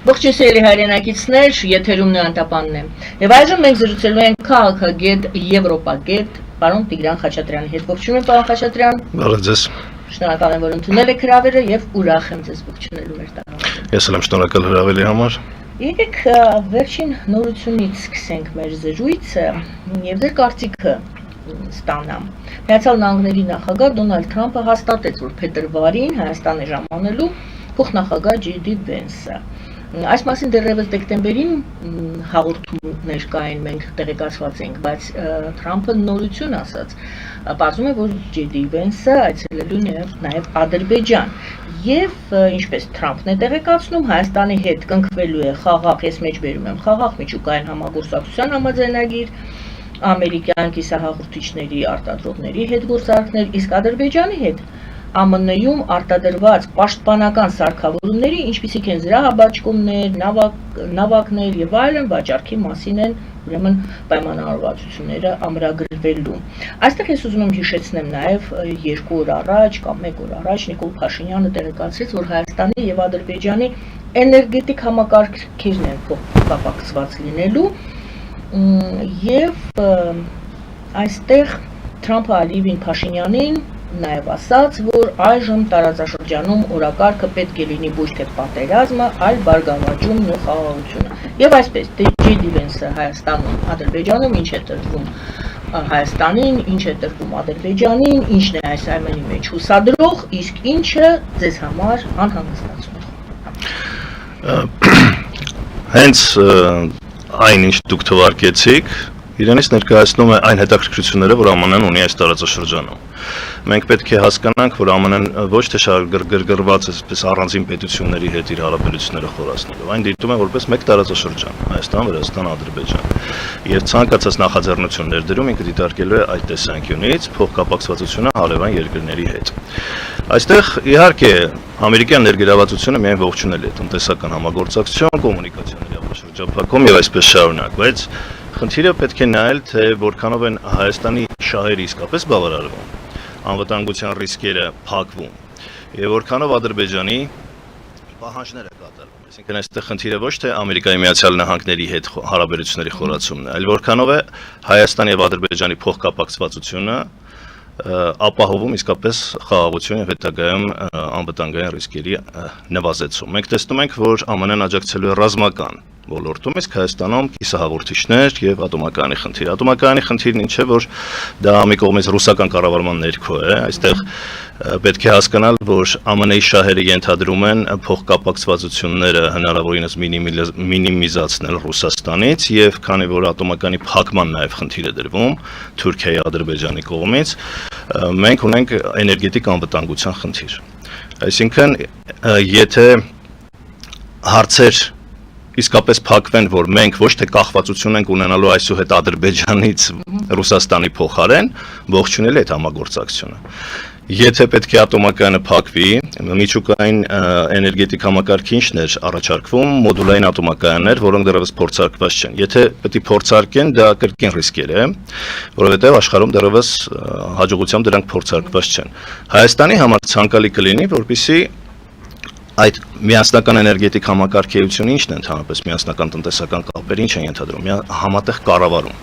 Ողջույն սիրելի հայրենակիցներ, եթերում Նոյանտապանն է։ Եվ այժմ մենք զրուցելու ենք քաղաքագետ, եվրոպագետ, պարոն Տիգրան Խաչատրյանի հետ։ Ողջույն եմ, պարոն Խաչատրյան։ Բարև ձեզ։ Շնորհակալ եմ, որ ընդունել եք հրավերը եւ ուրախ եմ ձեզ ողջունելու մեր տաղավարում։ Ես էլ եմ շնորհակալ հրավերի համար։ Եկեք վերջին նորությունից սկսենք մեր զրույցը եւ ձեր կարծիքը ստանամ։ Միացյալ Նահանգների նախագահ Դոնալդ Թրամփը հաստատեց, որ փետրվարին Հայաստան է ժամանելու փոխնախագահ Ջեյ Դի Վենսը։ Այս մասին դեռևս դեկտեմբերին հաղորդումներ կային, մենք տեղեկացված ենք, բայց Թրամփը նորություն ասաց, պարզում է, որ Ջեյ Դի Վենսը այցելելու նաև Ադրբեջան։ Եվ ինչպես Թրամփն է տեղեկացնում, Հայաստանի հետ կնքվելու է խաղաղ, ես մեջբերում եմ, խաղաղ միջուկային համագործակցության համաձայնագիր, ամերիկյան կիսահաղորդիչների արտադրողների հետ գործարքներ, իսկ Ադրբեջանի հետ ԱՄՆ-ում արտադրված պաշտպանական սարքավորումների, ինչպիսիք են զրահաբաճկումներ, նավակներ եւ այլն, վաճառքի մասին են ուրեմն պայմանավորվածությունները ամրագրվելու։ Այստեղ ես ուզում եմ հիշեցնեմ նաեւ 2 օր առաջ կամ 1 օր առաջ Նիկոլ Փաշինյանը տեղեկացրեց, որ Հայաստանի եւ Ադրբեջանի էներգետիկ համակարգերն են փոխկապակցված լինելու եւ այստեղ Թրամփը Ալիևին Փաշինյանին նաև ասաց, որ այժմ տարածաշրջանում օրակարգը պետք է լինի ոչ թե պատերազմը, այլ բարգավաճումն ու խաղաղությունը։ Եվ այսպես, Ջեյ Դի Վենսը Հայաստանում, Ադրբեջանում ինչ է տրվում Հայաստանին, ինչ է տրվում Ադրբեջանին, ինչն է այս ամենի մեջ հուսադրող, իսկ ինչը ձեզ համար անհանգստացնող։ Հենց այն ինչ դուք թվարկեցիք, իրենից ներկայացնում է այն հետաքրքրությունները, որ ԱՄՆ-ն ունի այս տարածաշրջանում։ Մենք պետք է հասկանանք, որ ԱՄՆ-ն ոչ թե գրգռված է այսպես առանձին պետությունների հետ իր հարաբերությունները խորացնելով, այն դիտում է որպես մեկ տարածաշրջան՝ Հայաստան, Վրաստան, Ադրբեջան։ Եվ ցանկացած նախաձեռնություն ներդրում ինքը դիտարկելու է այդ տեսանկյունից փոխկապակցվածությունը հարևան երկրների հետ։ Այստեղ իհարկե ամերիկյան ներգրավվածությունը միայն ողջունել է տնտեսական համագործակցություն, կոմունիկացիաների շրջափակում եւ այսպես շարունակ, բայց խնդիրը պետք է նայել, թե որքանով են Հայաստանի շահերը իսկապես բավարարվում, անվտանգության ռիսկերը փակվում եւ որքանով Ադրբեջանի պահանջները կատարվում։ Այսինքն այստեղ խնդիրը ոչ թե Ամերիկայի Միացյալ Նահանգների հետ հարաբերությունների խորացումն է, այլ որքանով է Հայաստանի եւ Ադրբեջանի փոխկապակցվածությունը ապահովում իսկապես խաղաղություն եւ հետագայում անվտանգային ռիսկերի նվազեցում։ Մենք տեսնում ենք, որ ԱՄՆ-ն աջակցելու է ռազմական ոլորտում, իսկ Հայաստանում կիսահաղորդիչներ եւ ատոմակայանի խնդիր։ Ատոմակայանի խնդիրն ինչ է, որ դա մի կողմից ռուսական կառավարման ներքո է, այստեղ պետք է հասկանալ, որ ԱՄՆ-ի շահերը ենթադրում են փոխկապակցվածությունները հնարավորինս մինիմիզացնել Ռուսաստանից եւ քանի որ ատոմակայանի փակման նաեւ խնդիր է դրվում Թուրքիայի, Ադրբեջանի կողմից, մենք ունենք էներգետիկ անվտանգության խնդիր։ Այսինքն, եթե հարցեր իսկապես փակվեն, որ մենք ոչ թե կախվածություն ենք ունենալու այսուհետ Ադրբեջանից Ռուսաստանի փոխարեն, ողջունել է այդ համագործակցությունը։ Եթե պետք է ատոմակայանը փակվի, միջուկային էներգետիկ համակարգի ինչն էր առաջարկվում, մոդուլային ատոմակայաններ, որոնք դեռևս փորձարկված չեն։ Եթե պետք է փորձարկեն, դա կրկին ռիսկեր է, որովհետև աշխարհում դեռևս հաջողությամբ դրանք փորձարկված չեն։ Հայաստանի համար ցանկալի կլինի, որպեսզի այդ միասնական էներգետիկ համակարգեությունը ինչն է ընդհանրապես միասնական տնտեսական կապեր ինչ են ենթադրում, համատեղ կառավարում։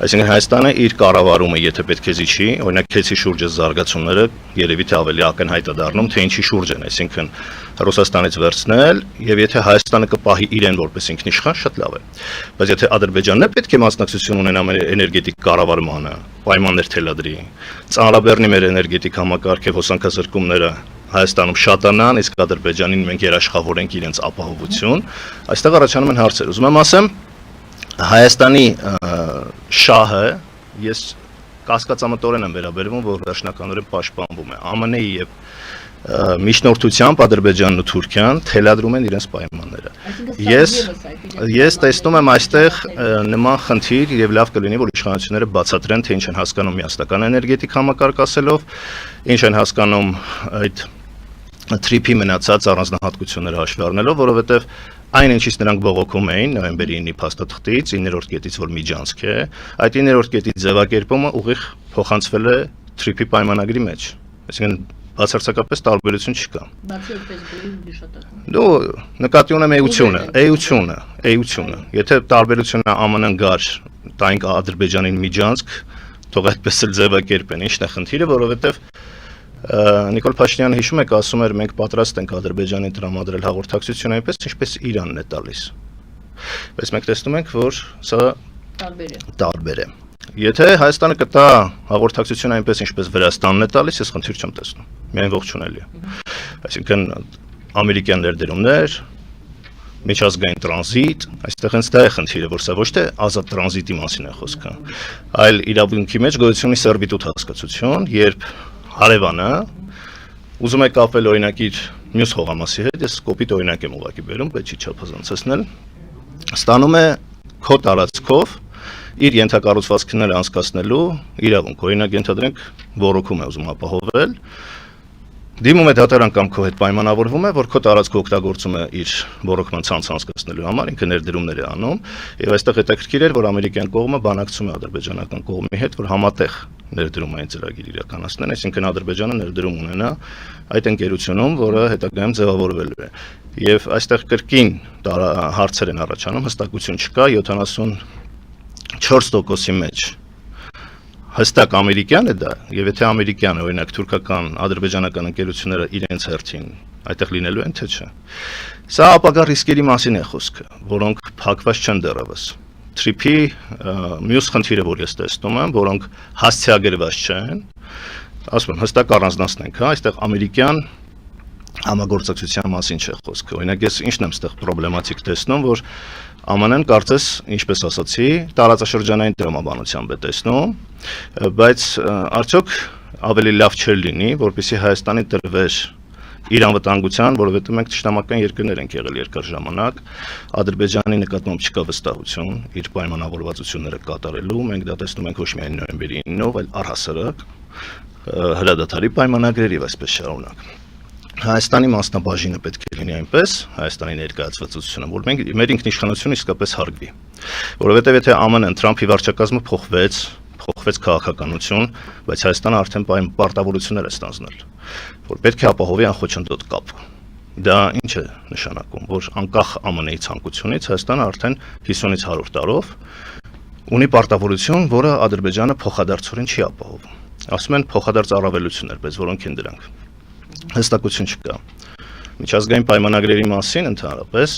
Այսինքն Հայաստանը իր կառավարումը, եթե պետք է զիջի, օրինակ քեցի շուրջը զարգացումները երևի թե ավելի ակնհայտ է դառնում, թե ինչի շուրջ են, այսինքն Ռուսաստանից վերցնել, եւ եթե Հայաստանը կպահի իրեն որպես ինքնիշխան, շատ լավ է։ Բայց եթե Ադրբեջանն է պետք է մասնակցություն ունենա մեր էներգետիկ կառավարմանը, պայմաններ թելադրի, ծանրաբեռնի մեր էներգետիկ համակարգ եւ հոսանքազրկումները Հայաստանում շատանան, իսկ Ադրբեջանին մենք երաշխավորենք իրենց ապահովություն, այստեղ առաջանում են հարցեր։ Ուզում եմ ասեմ, Հայաստանի շահը ես կասկածամտորեն եմ վերաբերվում, որ վերջնականորեն պաշտպանվում է։ ԱՄՆ-ի եւ միջնորդությամբ Ադրբեջանն ու Թուրքիան թելադրում են իրենց պայմանները։ Ես տեսնում եմ այստեղ նման խնդիր եւ լավ կլինի, որ իշխանությունները բացատրեն, թե ինչ են հասկանում միասնական էներգետիկ համակարգ ասելով, ինչ են հասկանում այդ TRIP-ի մնացած առանձնահատկությունները հաշվի առնելով, որովհետև այն ինչից նրանք բողոքում էին նոյեմբերի 9-ի փաստաթղթից, 9-րդ կետից, որ միջանցք է, այդ 9-րդ կետի ձևակերպումը ուղիղ փոխանցվել է TRIP-ի պայմանագրի մեջ։ Այսինքն բացարձակապես տարբերություն չկա։ Բացի այդպես գրի հիշատակում։ Դու նկատի ունեմ էությունը։ Եթե տարբերությունը ԱՄՆ-ն գար, տայինք Ադրբեջանին միջանցք, թող այդպես էլ ձևակերպեն, ի՞նչն է խնդիրը, որովհետև Նիկոլ Փաշինյանը հիշում եք, ասում էր մենք պատրաստ ենք Ադրբեջանին տրամադրել հաղորդակցություն այնպես, ինչպես Իրանն է տալիս։ Բայց մենք տեսնում ենք, որ սա տարբեր է։ Եթե Հայաստանը կտա հաղորդակցություն այնպես, ինչպես Վրաստանն է տալիս, ես խնդիր չեմ տեսնում։ Միայն ողջունելի է։ Այսինքն ամերիկյան ներդրումներ, միջազգային տրանզիտ, այստեղ հենց դա է խնդիրը, որ սա ոչ թե ազատ տրանզիտի մասին է խոսքը, այլ իրավունքի մեջ գոյություն ունի սերվիտուտ հասկացություն, երբ հարևանը ուզում է կապել օրինակ իր մյուս հողամասի հետ, ես կոպիտ օրինակ եմ ուղղակի բերում, բայց չի չափազանցեցնել, ստանում է քո տարածքով իր ենթակառուցվածքները անցկացնելու իրավունք, օրինակ ենթադրենք ոռոգում է ուզում ապահովել, դիմում է դատարան կամ քո հետ պայմանավորվում է, որ քո տարածքը օգտագործում է իր ոռոգման ցանց անցկացնելու համար, ինքը ներդրումներ է անում, եւ այստեղ հետաքրքիր էր, որ ամերիկյան կողմը բանակցում է ադրբեջանական կողմի հետ, որ համատեղ ներդրումային ծրագիր իրականացնեն, այսինքն Ադրբեջանը ներդրում ունենա այդ ընկերությունում, որը հետագայում ձևավորվելու է։ Եվ այստեղ կրկին հարցեր են առաջանում, հստակություն չկա 74%-ի մեջ հստակ ամերիկյան է դա, եւ եթե ամերիկյանը, օրինակ թուրքական, ադրբեջանական ընկերությունները իրենց հերթին այդտեղ լինելու են, թե չէ։ Սա ապագա ռիսկերի մասին է խոսքը, որոնք փակված չեն դեռևս։ Թրիփի մյուս խնդիրը, որ ես տեսնում եմ, որոնք հասցեագրված չեն, ասում եմ, հստակ առանձնացնենք, հա, այստեղ ամերիկյան համագործակցության մասին չէ խոսքը։ Օրինակ ես ինչն եմ այստեղ պրոբլեմատիկ տեսնում, որ ԱՄՆ-ն կարծես, ինչպես ասացի, տարածաշրջանային տրամաբանությամբ է տեսնում, բայց արդյոք ավելի լավ չէր լինի, որպեսզի Հայաստանի տրվեր իր անվտանգության, որովհետև մենք ճշտամական երկրներ ենք եղել երկար ժամանակ, Ադրբեջանի նկատմամբ չկա վստահություն իր պայմանավորվածությունները կատարելու, մենք դա տեսնում ենք ոչ միայն նոյեմբերի 9-ով, այլ առհասարակ հրադադարի պայմանագրերի եւ այսպես շարունակ։ Հայաստանի մասնաբաժինը պետք է լինի այնպես, Հայաստանի ներկայացվածությունը, որ մեր ինքնիշխանությունը իսկապես հարգվի, որովհետև եթե ԱՄՆ-ն Թրամփի վարչակազմը փոխվեց քաղաքականություն, բայց Հայաստանը արդեն պարտավորություններ է ստանձնել, որ պետք է ապահովի անխոչնդոտ կապ։ Դա ինչ է նշանակում, որ անկախ ԱՄՆ-ի ցանկությունից Հայաստանը արդեն 50-ից 100 տարով ունի պարտավորություն, որը Ադրբեջանը փոխադարձորեն չի ապահովում։ Ասում են փոխադարձ առավելություններ, բայց որոնք են դրանք։ Հստակություն չկա։ Միջազգային պայմանագրերի մասին ընդհանրապես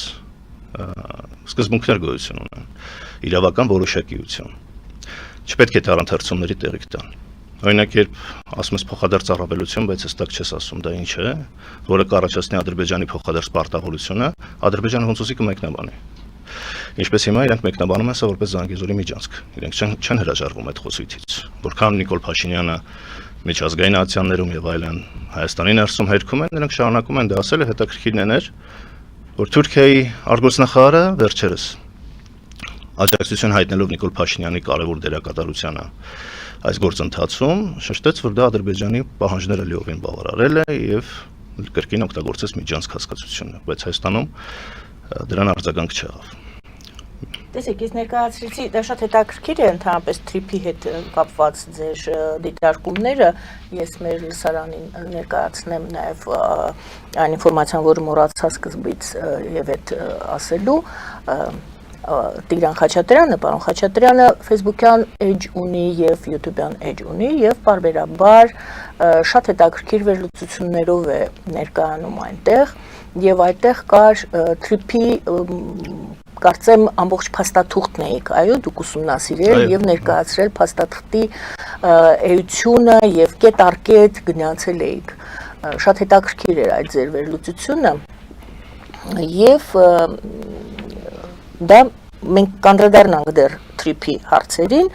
սկզբունքներ գոյություն ունեն, իրավական որոշակիություն։ Չպետք է դառնթերցումների տեղիք տան։ Օրինակ, երբ ասում ես փոխադարձ առավելություն, բայց հստակ չես ասում դա ինչ է, որը կառաջացնի Ադրբեջանի փոխադարձ պարտավորությունը, Ադրբեջանը ոնց ուզի կմեկնաբանի։ Ինչպես հիմա իրանք մեկնաբանում են սա որպես Զանգեզուրի միջանցք։ Իրանք չեն հրաժարվում այդ խոսույթից։ Որքան Նիկոլ Փաշինյանը միջազգային ակցիաներում եւ այլն Հայաստանի ներսում հերքում են, նրանք շարունակում են դա ասել, հետաքրքիրն էր, որ Թուրքիայի արտգործնախարարը վերջերս աջակցություն հայտնելով Նիկոլ Փաշինյանի կարևոր դերակատարությանը այս գործընթացում շեշտեց, որ դա Ադրբեջանի պահանջները լիովին բավարարել է եւ կրկին օգտագործեց միջանցք հասկացությունը, բայց Հայաստանում դրան արձագանք չեղավ։ Տեսեք, ես ներկայացրեցի, դա շատ հետաքրքիր է ընդհանրապես Թրիփի հետ կապված ձեր դիտարկումները, ես մեր լսարանին ներկայացնեմ նաև այն ինֆորմացիան, որը մոռացա սկզբից եւ այդ ասելու, Տիգրան Խաչատրյանը, պարոն Խաչատրյանը Facebook-յան էջ ունի եւ YouTube-յան էջ ունի եւ բարբերաբար շատ հետաքրքիր վերլուծություններով է ներկայանում այնտեղ եւ այդտեղ կար Թրիփի կարծեմ ամբողջ փաստաթուղթն էիք, այո, դուք ուսումնասիրել եւ ներկայացրել փաստաթղթի էությունը եւ կետ առ կետ գնացել էիք։ Շատ հետաքրքիր էր այդ ձեր վերլուծությունը եւ դա մենք կանդրադառնանք դեռ Թրիփի հարցերին,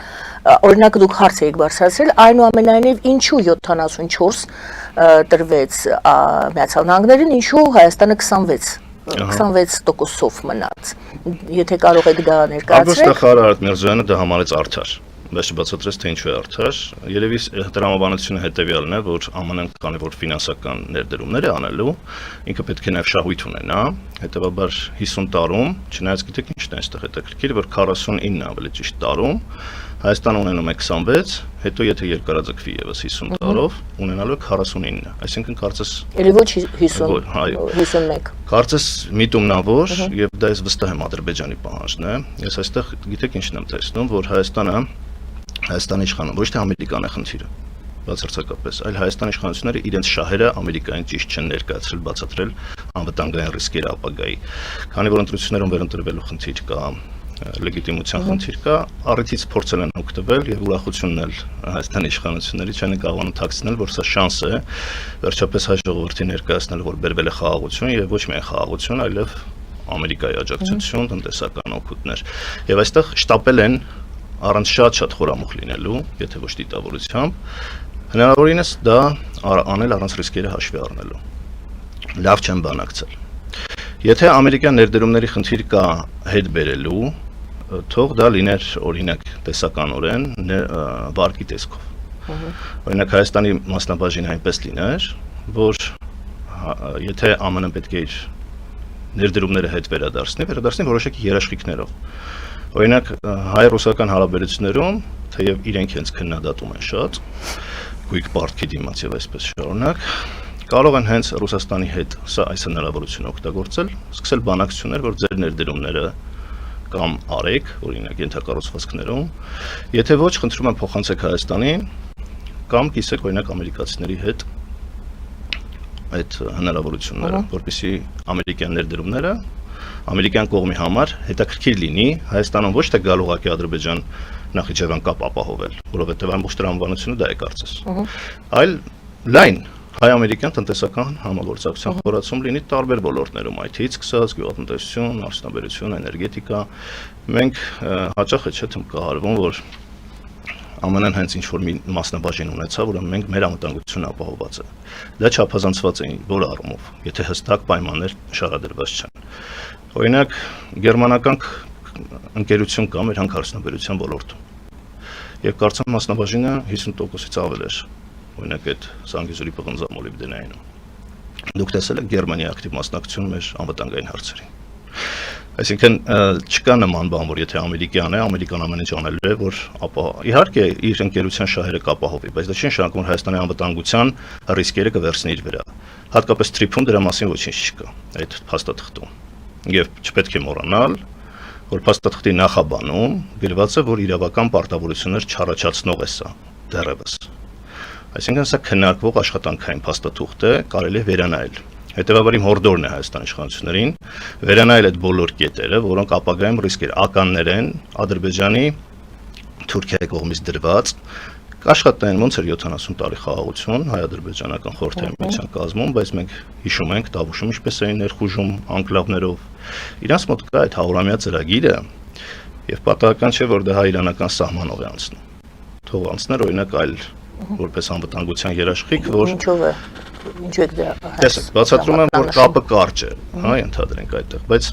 օրինակ դուք հարց եք բարձրացրել, այնուամենայնիվ ինչու 74 տրվեց Միացյալ Նահանգներին, ինչու Հայաստանը 26%-ով մնաց։ Եթե կարող եք դա ներկայացնել։ Արգոստախարար Արարատ Միրզոյանը դա համարեց արդար։ Բայց չբացատրեց թե ինչու է արդար։ Երևի տրամաբանությունը հետևյալն է, որ ԱՄՆ-ն քանի որ ֆինանսական ներդրումներ է անելու, ինքը պետք է նաև շահույթ ունենա, հետևաբար 50 տարում, չնայած գիտեք ինչն է այստեղ հետաքրքիր, որ 49 ավելի ճիշտ տարում Հայաստանը ունենում է 26, հետո եթե երկարաձգվի եւս 50 տարով, ունենալու է 49, այսինքն կարծես Էլի ոչ 50, 51։ Կարծես միտումնավոր եւ դա ես վստահ եմ Ադրբեջանի պահանջն է։ Ես այստեղ գիտեք ինչն եմ տեսնում, որ Հայաստանի իշխանությունը ոչ թե Ամերիկան է խնդիրը, բացարձակապես, այլ Հայաստանի իշխանությունները իրենց շահերը Ամերիկային ճիշտ չեն ներկայացրել, բացատրել անվտանգային ռիսկերը ապագայի։ Քանի որ ընտրություններում վերընտրվելու խնդիր կա, լեգիտիմության խնդիր կա, առիթից փորձել են օգտվել եւ ուրախությունն էլ Հայաստանի իշխանությունների չեն կարողանում թաքցնել, որ սա շանս է վերջապես հայ ժողովրդի ներկայացնել, որ բերվել է խաղաղություն եւ ոչ միայն խաղաղություն, այլև Ամերիկայի աջակցություն, տնտեսական օգուտներ։ Եվ այստեղ շտապել են առանց շատ խորամուխ լինելու, եթե ոչ դիտավորությամբ, հնարավորինս դա անել առանց ռիսկերը հաշվի առնելու։ Լավ չեն բանակցել։ Եթե ամերիկյան ներդրումների խնդիր կա հետ բերելու, թող դա լիներ օրինակ տեսականորեն վարկի տեսքով։ Օրինակ Հայաստանի մասնաբաժինը այնպես լիներ, որ եթե ԱՄՆ-ն պետք է իր ներդրումները հետ վերադարձնի որոշակի երաշխիքներով։ Օրինակ հայ-ռուսական հարաբերություններում, թեև իրենք հենց քննադատում են շատ, գույք պարտքի դիմաց եւ այսպես շարունակ, կարող են հենց Ռուսաստանի հետ սա այս հնարավորությունը օգտագործել, սկսել բանակցություններ, որ ձեր ներդրումները կամ արեք, օրինակ ենթակառուցվածքներում, եթե ոչ, խնդրում եմ փոխանցեք Հայաստանին կամ կիսեք օրինակ ամերիկացիների հետ այդ հնարավորությունները, որպեսզի ամերիկյան ներդրումները ամերիկյան կողմի համար հետաքրքիր լինի Հայաստանում ոչ թե գալ ուղղակի Ադրբեջան Նախիջևան կապ ապահովել, որովհետև ամբողջ տրամաբանությունը դա է կարծես, այլ լայն հայ-ամերիկյան տնտեսական համագործակցության խորացում լինի տարբեր ոլորտներում, IT-ից սկսած, գյուղատնտեսություն, արդյունաբերություն, էներգետիկա, մենք հաճախ է չէ թմկահարվում, որ ԱՄՆ-ն հենց ինչ-որ մի մասնաբաժին ունեցավ, ուրեմն մենք մեր անվտանգությունը ապահովված է։ Դա չափազանցված է որ առումով, եթե հստակ պայմաններ շարադրված չեն։ Օրինակ, գերմանական ընկերություն կա մեր հանքարդյունաբերության ոլորտում։ Եվ կարծեմ մասնաբաժինը 50%-ից ավել էր, օրինակ այդ Զանգեզուրի պղնձամոլիբդենայինում։ Դուք տեսել եք Գերմանիայի ակտիվ մասնակցություն մեր անվտանգային հարցերին։ Այսինքն չկա նման բան, որ եթե ամերիկյան է, ամերիկան ամեն ինչ անելու է, որ իհարկե իր ընկերության շահերը կապահովի, բայց դա չի նշանակում, որ Հայաստանի անվտանգության ռիսկերը կվերցնի իր վրա։ Հատկապես Թրիփում դրա մասին ոչինչ չկա այդ փաստաթղթում։ Եվ չպետք է մոռանալ, որ փաստաթղթի նախաբանում գրված է, որ իրավական պարտավորություններ չառաջացնող է սա դեռևս։ Այսինքն սա քննարկվող աշխատանքային փաստաթուղթ է, կարելի է վերանայել։ Հետևաբար իմ հորդորն է Հայաստանի իշխանություններին վերանայել այդ բոլոր կետերը, որոնք ապագայում ռիսկեր ականներ են Ադրբեջանի Թուրքիայի կողմից դրված կաշխատեն ոնց էր 70 տարի խաղաղություն հայ-ադրբեջանական խորհրդային միության կազմում, բայց մենք հիշում ենք Դավուշում ինչպես էին ներխուժում անկլավներով։ Իրանց մոտ կա այդ 100-ամյա ծրագիրը եւ պատահական չէ, որ դա հայ-իրանական սահմանով է անցնում։ Թող անցներ օրինակ այլ որպես անվտանգության երաշխիք, որ ինչու է դա։ Տեսեք, բացատրում եմ, որ կապը կարճ է, հա, ընդհանրենք այդտեղ, բայց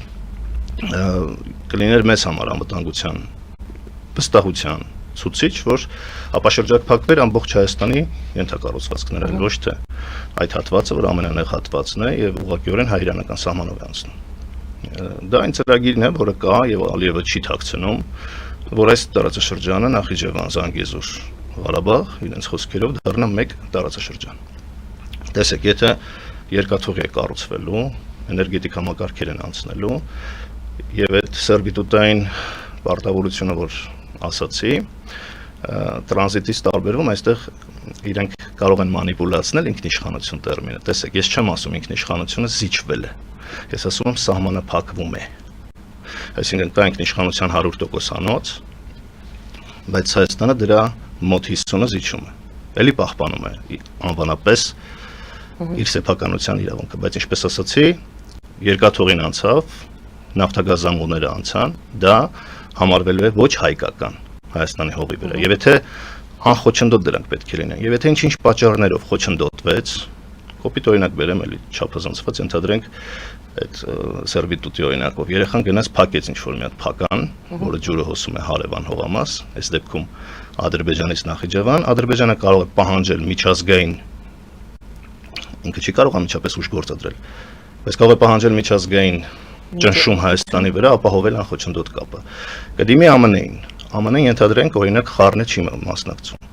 կլիներ մեծ համար անվտանգության վստահության ցուցիչ, որ ապաշրջակփակվեր ամբողջ Հայաստանի ենթակառուցվածքները, ոչ թե այդ հատվածը, որ ամենանեղ հատվածն է եւ ուղղակիորեն հայ-իրանական սահմանով է անցնում։ Դա այն ծրագիրն է, որը կա եւ Ալիևը չի թաքցնում, որ այս տարածաշրջանը Նախիջևան, Զանգեզուր, Ղարաբաղ իրենց խոսքերով դառնա մեկ տարածաշրջան։ Տեսեք, եթե երկաթուղի է կառուցվելու, էներգետիկ համակարգեր են անցնելու եւ այդ սերվիտուտային պարտավորությունը, որ ասացի, տրանզիտից տարբերվում, այստեղ իրենք կարող են մանիպուլացնել ինքնիշխանություն տերմինը։ Տեսեք, ես չեմ ասում ինքնիշխանությունը զիջվել է։ Ես ասում եմ սահմանը փակվում է։ Այսինքն կա ինքնիշխանության 100% անոց, բայց Հայաստանը դրա մոտ 50-ը զիջում է։ Էլի պահպանում է անվանապես իր սեփականության իրավունքը, բայց ինչպես ասացի, երկաթուղին անցավ, նավթագազ զամուղները անցան, դա համարվելու է ոչ հայկական Հայաստանի հողի վրա։ Եվ եթե անխոչնդոտ դրանք պետք է լինեն, եւ եթե ինչ-ինչ պատճառներով խոչընդոտվեց, կոպիտ օրինակ բերեմ, էլի չափազանցված ընդհանրենք այդ սերվիտուտի օրինակով, երեխան գնաց փակեց ինչ-որ մի հատ փական, որը ջուրը հոսում է հարևան հողամաս, այս դեպքում Ադրբեջանից Նախիջևան, Ադրբեջանը կարող է պահանջել միջազգային, ինքը չի կարող անմիջապես ուժ գործադրել, բայց կարող է պահանջել միջազգային ճնշում Հայաստանի վրա ապահովել անխոչնդոտ կապը։ Կդիմի ԱՄՆ-ին, ԱՄՆ-ն ենթադրենք օրինակ խառնե չի մասնակցում։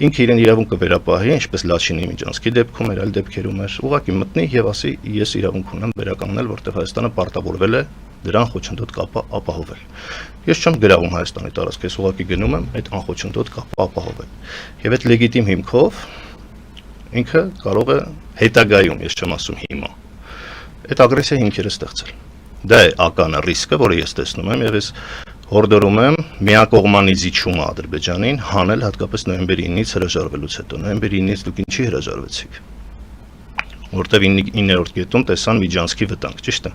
Ինքը իրեն իրավունք կվերապահի, ինչպես Լաչինի Միջանցքի դեպքում էր, այլ դեպքերում էր, ուղղակի մտնի եւ ասի ես իրավունք ունեմ վերականգնել, որտեղ Հայաստանը պարտավորվել է դրան խոչընդոտ կապը ապահովել։ Ես չեմ գրավում Հայաստանի տարածք, ես ուղղակի գնում եմ այդ անխոչընդոտ կապը ապահովել։ Եվ այդ լեգիտիմ հիմքով ինքը կարող է հետագայում, ես չեմ ասում հիմա, այդ ագրեսիա հիմքերը ստեղծել։ Դա է ականը ռիսկը, որը ես տեսնում եմ եւ ես հորդորում եմ միակողմանի զիջումը Ադրբեջանին հանել հատկապես նոյեմբերի 9-ից հրաժարվելուց հետո։ Նոյեմբերի 9-ից դուք ինչի հրաժարվեցիք։ Որտեւ 9-րդ կետում տեսան Միջանցքի վտանգ, ճիշտ է։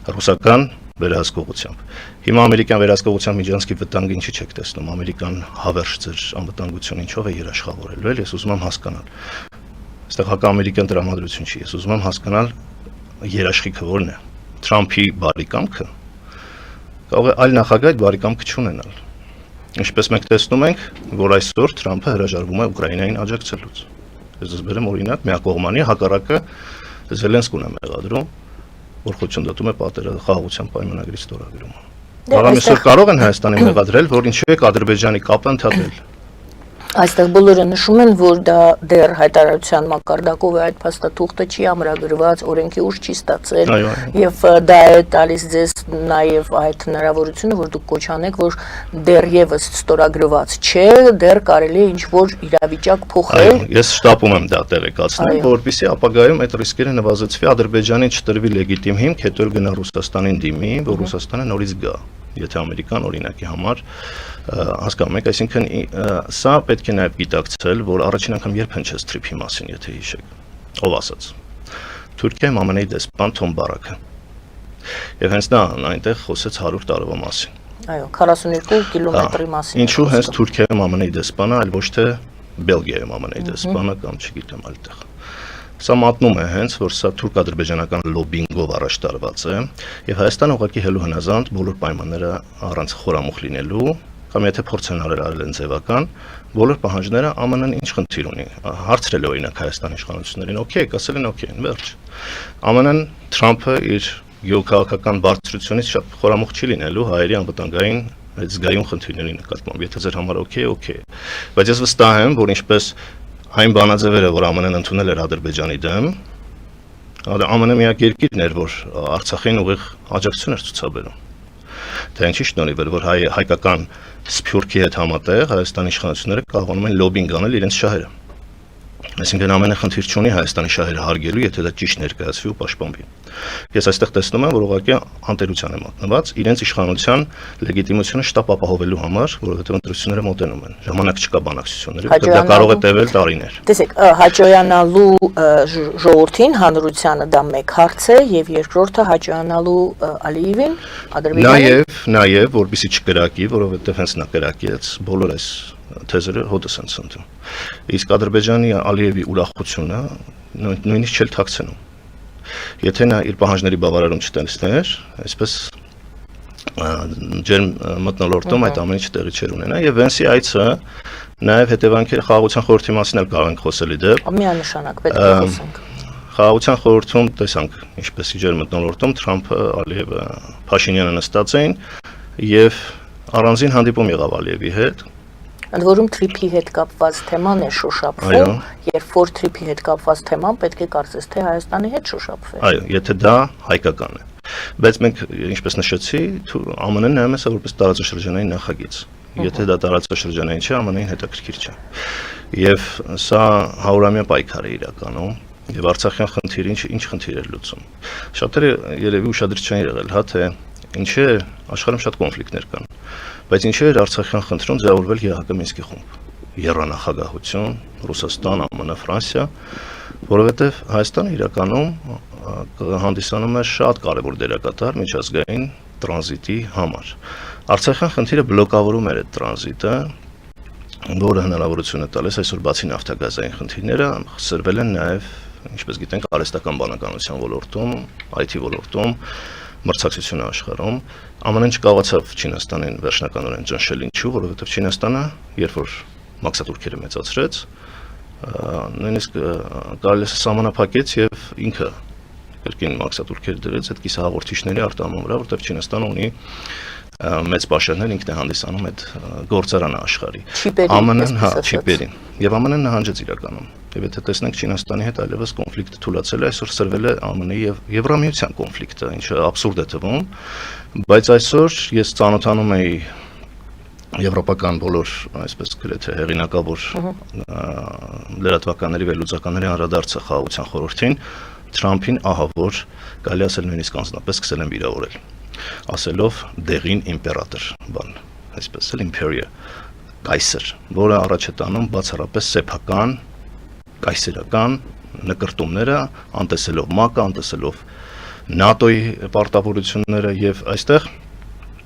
Ռուսական վերահսկողությամբ։ Հիմա ամերիկյան վերահսկողության Միջանցքի վտանգը ինչի չեք տեսնում։ Ամերիկան հավերժ ձեր անվտանգությունը ինչով է երաշխավորելու, էլ ես ուզում եմ հասկանալ։ Այստեղ հակաամերիկյան տրամադրություն չի, ես ուզում եմ հասկանալ երաշխիքը որն է։ Թրամփի բարի կամքը կարող է այլ նախագահ այդ բարի կամքը չունենալ։ Ինչպես մենք տեսնում ենք, որ այսօր Թրամփը հրաժարվում է Ուկրաինային աջակցելուց։ Ես բերեմ օրինակ միակողմանի հակառակը Զելենսկուն է մեղադրում, որ խոչընդոտում է խաղաղության պայմանագրի ստորագրումը։ Მაგრამ այսօր կարող են Հայաստանին մեղադրել, որ ինչու է Ադրբեջանի կապը ընդհատել։ Այստեղ բոլորը նշում են, որ դա դեռ հայտարարության մակարդակով է, այդ փաստաթուղթը չի ամրագրված, օրենքի ուժ չի ստացել, եւ դա է տալիս ձեզ նաեւ այդ հնարավորությունը, որ դուք կոչանեք, որ դեռևս ստորագրված չէ, դեռ կարելի է ինչ-որ իրավիճակ փոխել։ Ես շտապում եմ դա տեղեկացնել, որպեսզի ապագայում այդ ռիսկերը նվազեցվի, Ադրբեջանին չտրվի լեգիտիմ հիմք, հետո գնա Ռուսաստանին դիմի, որ Ռուսաստանը նորից գա։ Եթե ամերիկան օրինակի համար հասկանում եք, այսինքն սա պետք է նաև գիտակցել, որ առաջին անգամ երբ հնչեց թրիփի մասին, եթե հիշեք, ով ասաց։ Թուրքիայում ԱՄՆ-ի դեսպան Թոմ Բարակը։ Եվ հենց նա այնտեղ խոսեց 100 տարվա մասին։ Այո, 42 կիլոմետրի մասին։ Ինչու հենց Թուրքիայում ԱՄՆ-ի դեսպանը, այլ ոչ թե Բելգիայում ԱՄՆ-ի դեսպանը կամ չգիտեմ այլտեղ։ Սա մատնում է հենց, որ սա թուրք-ադրբեջանական լոբինգով առաջ տարված է, եւ Հայաստանը ուղղակի հելու հնազանդ բոլոր պայմանները առանց խորամուխ լինելու, կամ եթե փորձեն արել են ձևական, բոլոր պահանջները ԱՄՆ-ն ինչ խնդիր ունի։ Հարցրել է օրինակ Հայաստանի իշխանություններին, օքեյ, ասել են օքեյ, վերջ։ ԱՄՆ-ն Թրամփը իր գեոքաղաքական բարձրությունից շատ խորամուխ չի լինելու հայերի անվտանգային այդ զգայուն խնդիրների նկատմամբ, եթե ձեր համար օքեյ։ Բայց ես վստահ եմ, որ ինչպես այն բանաձևերը, որ ԱՄՆ-ն ընդունել էր Ադրբեջանի դեմ, ԱՄՆ-ը միակ երկիրն էր, որ Արցախին ուղիղ աջակցություն էր ցուցաբերում։ Դա ինչի շնորհիվ էր, որ հայկական սփյուռքի հետ համատեղ Հայաստանի իշխանությունները կարողանում են լոբինգ անել իրենց շահերը։ Այսինքն ամենը խնդիր չունի Հայաստանի շահերը հարգելու, եթե դա ճիշտ ներկայացվի ու պաշտպանվի։ Ես այստեղ տեսնում եմ, որ ուղղակի անտերության է մատնված իրենց իշխանության լեգիտիմությունը շտապ ապահովելու համար, որովհետև ընտրությունները մոտենում են։ Ժամանակ չկա բանակցությունների, դա կարող է տևել տարիներ։ Տեսեք, հաճոյանալու ժողովրդին, հանրությանը դա մեկ հարց է, եւ երկրորդը հաճոյանալու Ալիևին, Ադրբեջանին։ Նաեւ, որպեսզի չկրակի, որովհետև հենց նա կրակեց բոլոր այս թեզերը հոտս են ցնդում։ Իսկ Ադրբեջանի Ալիևի ուրախությունը նույնիսկ չել թաքցնում։ Եթե նա իր պահանջների բավարարում չտեսներ, այսպես ջերմ մթնոլորտում այդ ամենը տեղի չէր ունենա եւ Վենսի այցը նաեւ հետևանքերը խաղաղության խորհրդի մասին էլ կարող ենք խոսել իդեպ։ Միանշանակ պետք է խոսենք։ Խաղաղության խորհրդում տեսանք ինչպես ջերմ մթնոլորտում Թրամփը, Ալիևը, Փաշինյանը նստած էին եւ առանձին հանդիպում եղավ Ալիևի հետ։ Ընդ որում թրիփի հետ կապված թեման է շոշափվում, երբ որ թրիփի հետ կապված թեման պետք է կարծես թե Հայաստանի հետ շոշափվի։ Այո, եթե դա հայկական է։ Բայց մենք, ինչպես նշեցի, ԱՄՆ-ն նայում է սա որպես տարածաշրջանային նախագիծ։ Եթե դա տարածաշրջանային չէ, ԱՄՆ-ին հետաքրքիր չէ։ Եվ սա 100-ամյա պայքար է իրականում, եւ Արցախյան խնդիրը ինչ խնդիր էր լուծում։ Շատերը երևի ուշադրություն չեն եղել, հա թե ինչ է աշխարհում շատ կոնֆլիկտներ կան։ Բայց ինչու էր Արցախյան խնդրում ձևավորվել ԵԱՀԿ Մինսկի խումբ։ Երանախագահություն, Ռուսաստան, ԱՄՆ, Ֆրանսիա, որովհետև Հայաստանը իրականում հանդիսանում է շատ կարևոր դերակատար միջազգային տրանզիտի համար։ Արցախյան խնդիրը բլոկավորում էր այդ տրանզիտը, որը հնարավորություն է տալիս այսօր բացի նավթագազային խնդիրները, սրվել են նաև, ինչպես գիտենք, արհեստական բանականության ոլորտում, IT ոլորտում, մրցակցությունը աշխարհում, ԱՄՆ-ն չկարողացավ Չինաստանին վերջնականորեն ճնշել, ինչու, որովհետև Չինաստանը, երբ որ մաքսատուրքերը մեծացրեց, նույնիսկ կարելի է սահմանափակեց եւ ինքը երկին մաքսատուրքեր դրեց այդ կիսահաղորդիչների արտահանման վրա, որտեղ Չինաստանը ունի մեծ պաշարներ ինքն է հանդիսանում այդ գործարանը աշխարհի։ ԱՄՆ-ն, չիպերին։ Եվ ԱՄՆ-ն նահանջեց իրականում։ Եվ եթե տեսնենք Չինաստանի հետ այլևս կոնֆլիկտը թուլացել է, այսօր սրվել է ԱՄՆ-ի եւ Եվրամիության կոնֆլիկտը, ինչը абսուրդ է թվում, բայց այսօր ես ծանոթանում էի եվրոպական բոլոր, այսպես գրեթե հեղինակավոր լրատվականների վերլուծականների անդրադարձը խաղաղության խորհրդին, Թրամփին ահա որ կարելի ասել նույնիսկ անձնապես սկսել են վիրավորել, ասելով դեղին իմպերատոր, բան, այսպես էլ իմպերիա, կայսր, որը առաջ է տանում բացառապես սեփական, կայսերական նկրտումները, անտեսելով ՄԱԿ-ը, անտեսելով ՆԱՏՕ-ի պարտավորությունները եւ այստեղ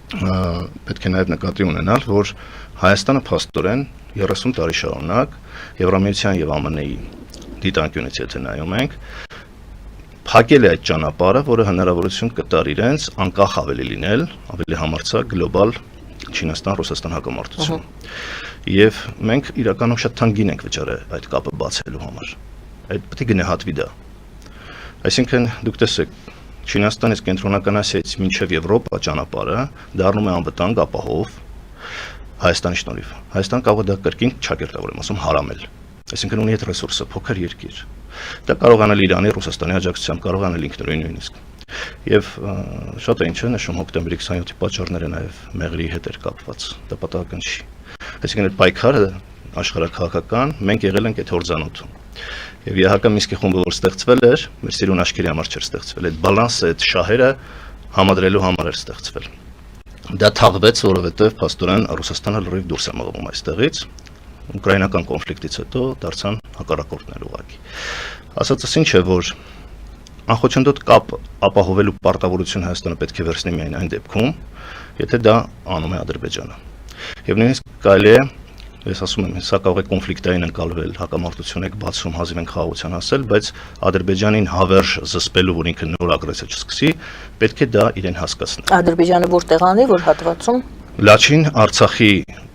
պետք է նաև նկատի ունենալ, որ Հայաստանը փաստորեն 30 տարի շարունակ Եվրամիության եւ ԱՄՆ-ի դիտանկյունից եթե նայում ենք, փակել է այդ ճանապարհը, որը հնարավորություն կտար իրենց անկախ ավելի լինել, ավելի համարձակ գլոբալ Չինաստան-Ռուսաստան հակամարտություն։ Եվ մենք իրականում շատ թանկին ենք վճարել այդ կապը բացելու համար։ Այդ պետք է գնահատվի դա։ Այսինքն դուք տեսեք Չինաստանից կենտրոնական Ասիայից մինչև Եվրոպա ճանապարհը դառնում է անվտանգ ապահով Հայաստանի շնորհիվ։ Հայաստան կարող է դա կրկին չակերտավոր եմ ասում հարամել։ Այսինքն ունի այդ ռեսուրսը, փոքր երկիր։ Դա կարող անել Իրանի, Ռուսաստանի աջակցությամբ, կարող անել ինքնուրույն նույնիսկ։ Եվ շատ է ինչ է նշում հոկտեմբերի 27-ի պատճառները նաև մեղրի հետ էր կապված։ Դա պատահական չի։ Այսինքն այդ պայքարը աշխարհաքաղաքական մենք եղել ենք այդ հորձանոթում։ Եվ իհարկե Մինսկի խումբը որ ստեղծվել էր, մեր սիրուն աշկերի համար չէր ստեղծվել, այդ բալանսը, այդ շահերը համադրելու համար էր ստեղծվել։ Դա թաղվեց, որովհետև փաստորեն Ռուսաստանը լրիվ դուրս է մղվում այստեղից, ուկրաինական կոնֆլիկտից հետո դարձան հակառակորդներ ուղղակի։ Ասածս ինչ է, որ անխոչնդոտ կապ ապահովելու պարտավորություն Հայաստանը պետք է վերցնի միայն այն դեպքում, եթե դա անում է Ադրբեջանը։ Եվ նույնիսկ կարելի է ես ասում եմ, սա կարող է կոնֆլիկտային ընկալվել, հակամարտություն եք բացում, հազիվ ենք խաղաղության հասել, բայց Ադրբեջանին հավերժ զսպելու, որ ինքը նոր ագրեսիա չսկսի, պետք է դա իրեն հասկացնել։ Ադրբեջանը որտեղ անի, որ հատվածում Լաչին Արցախի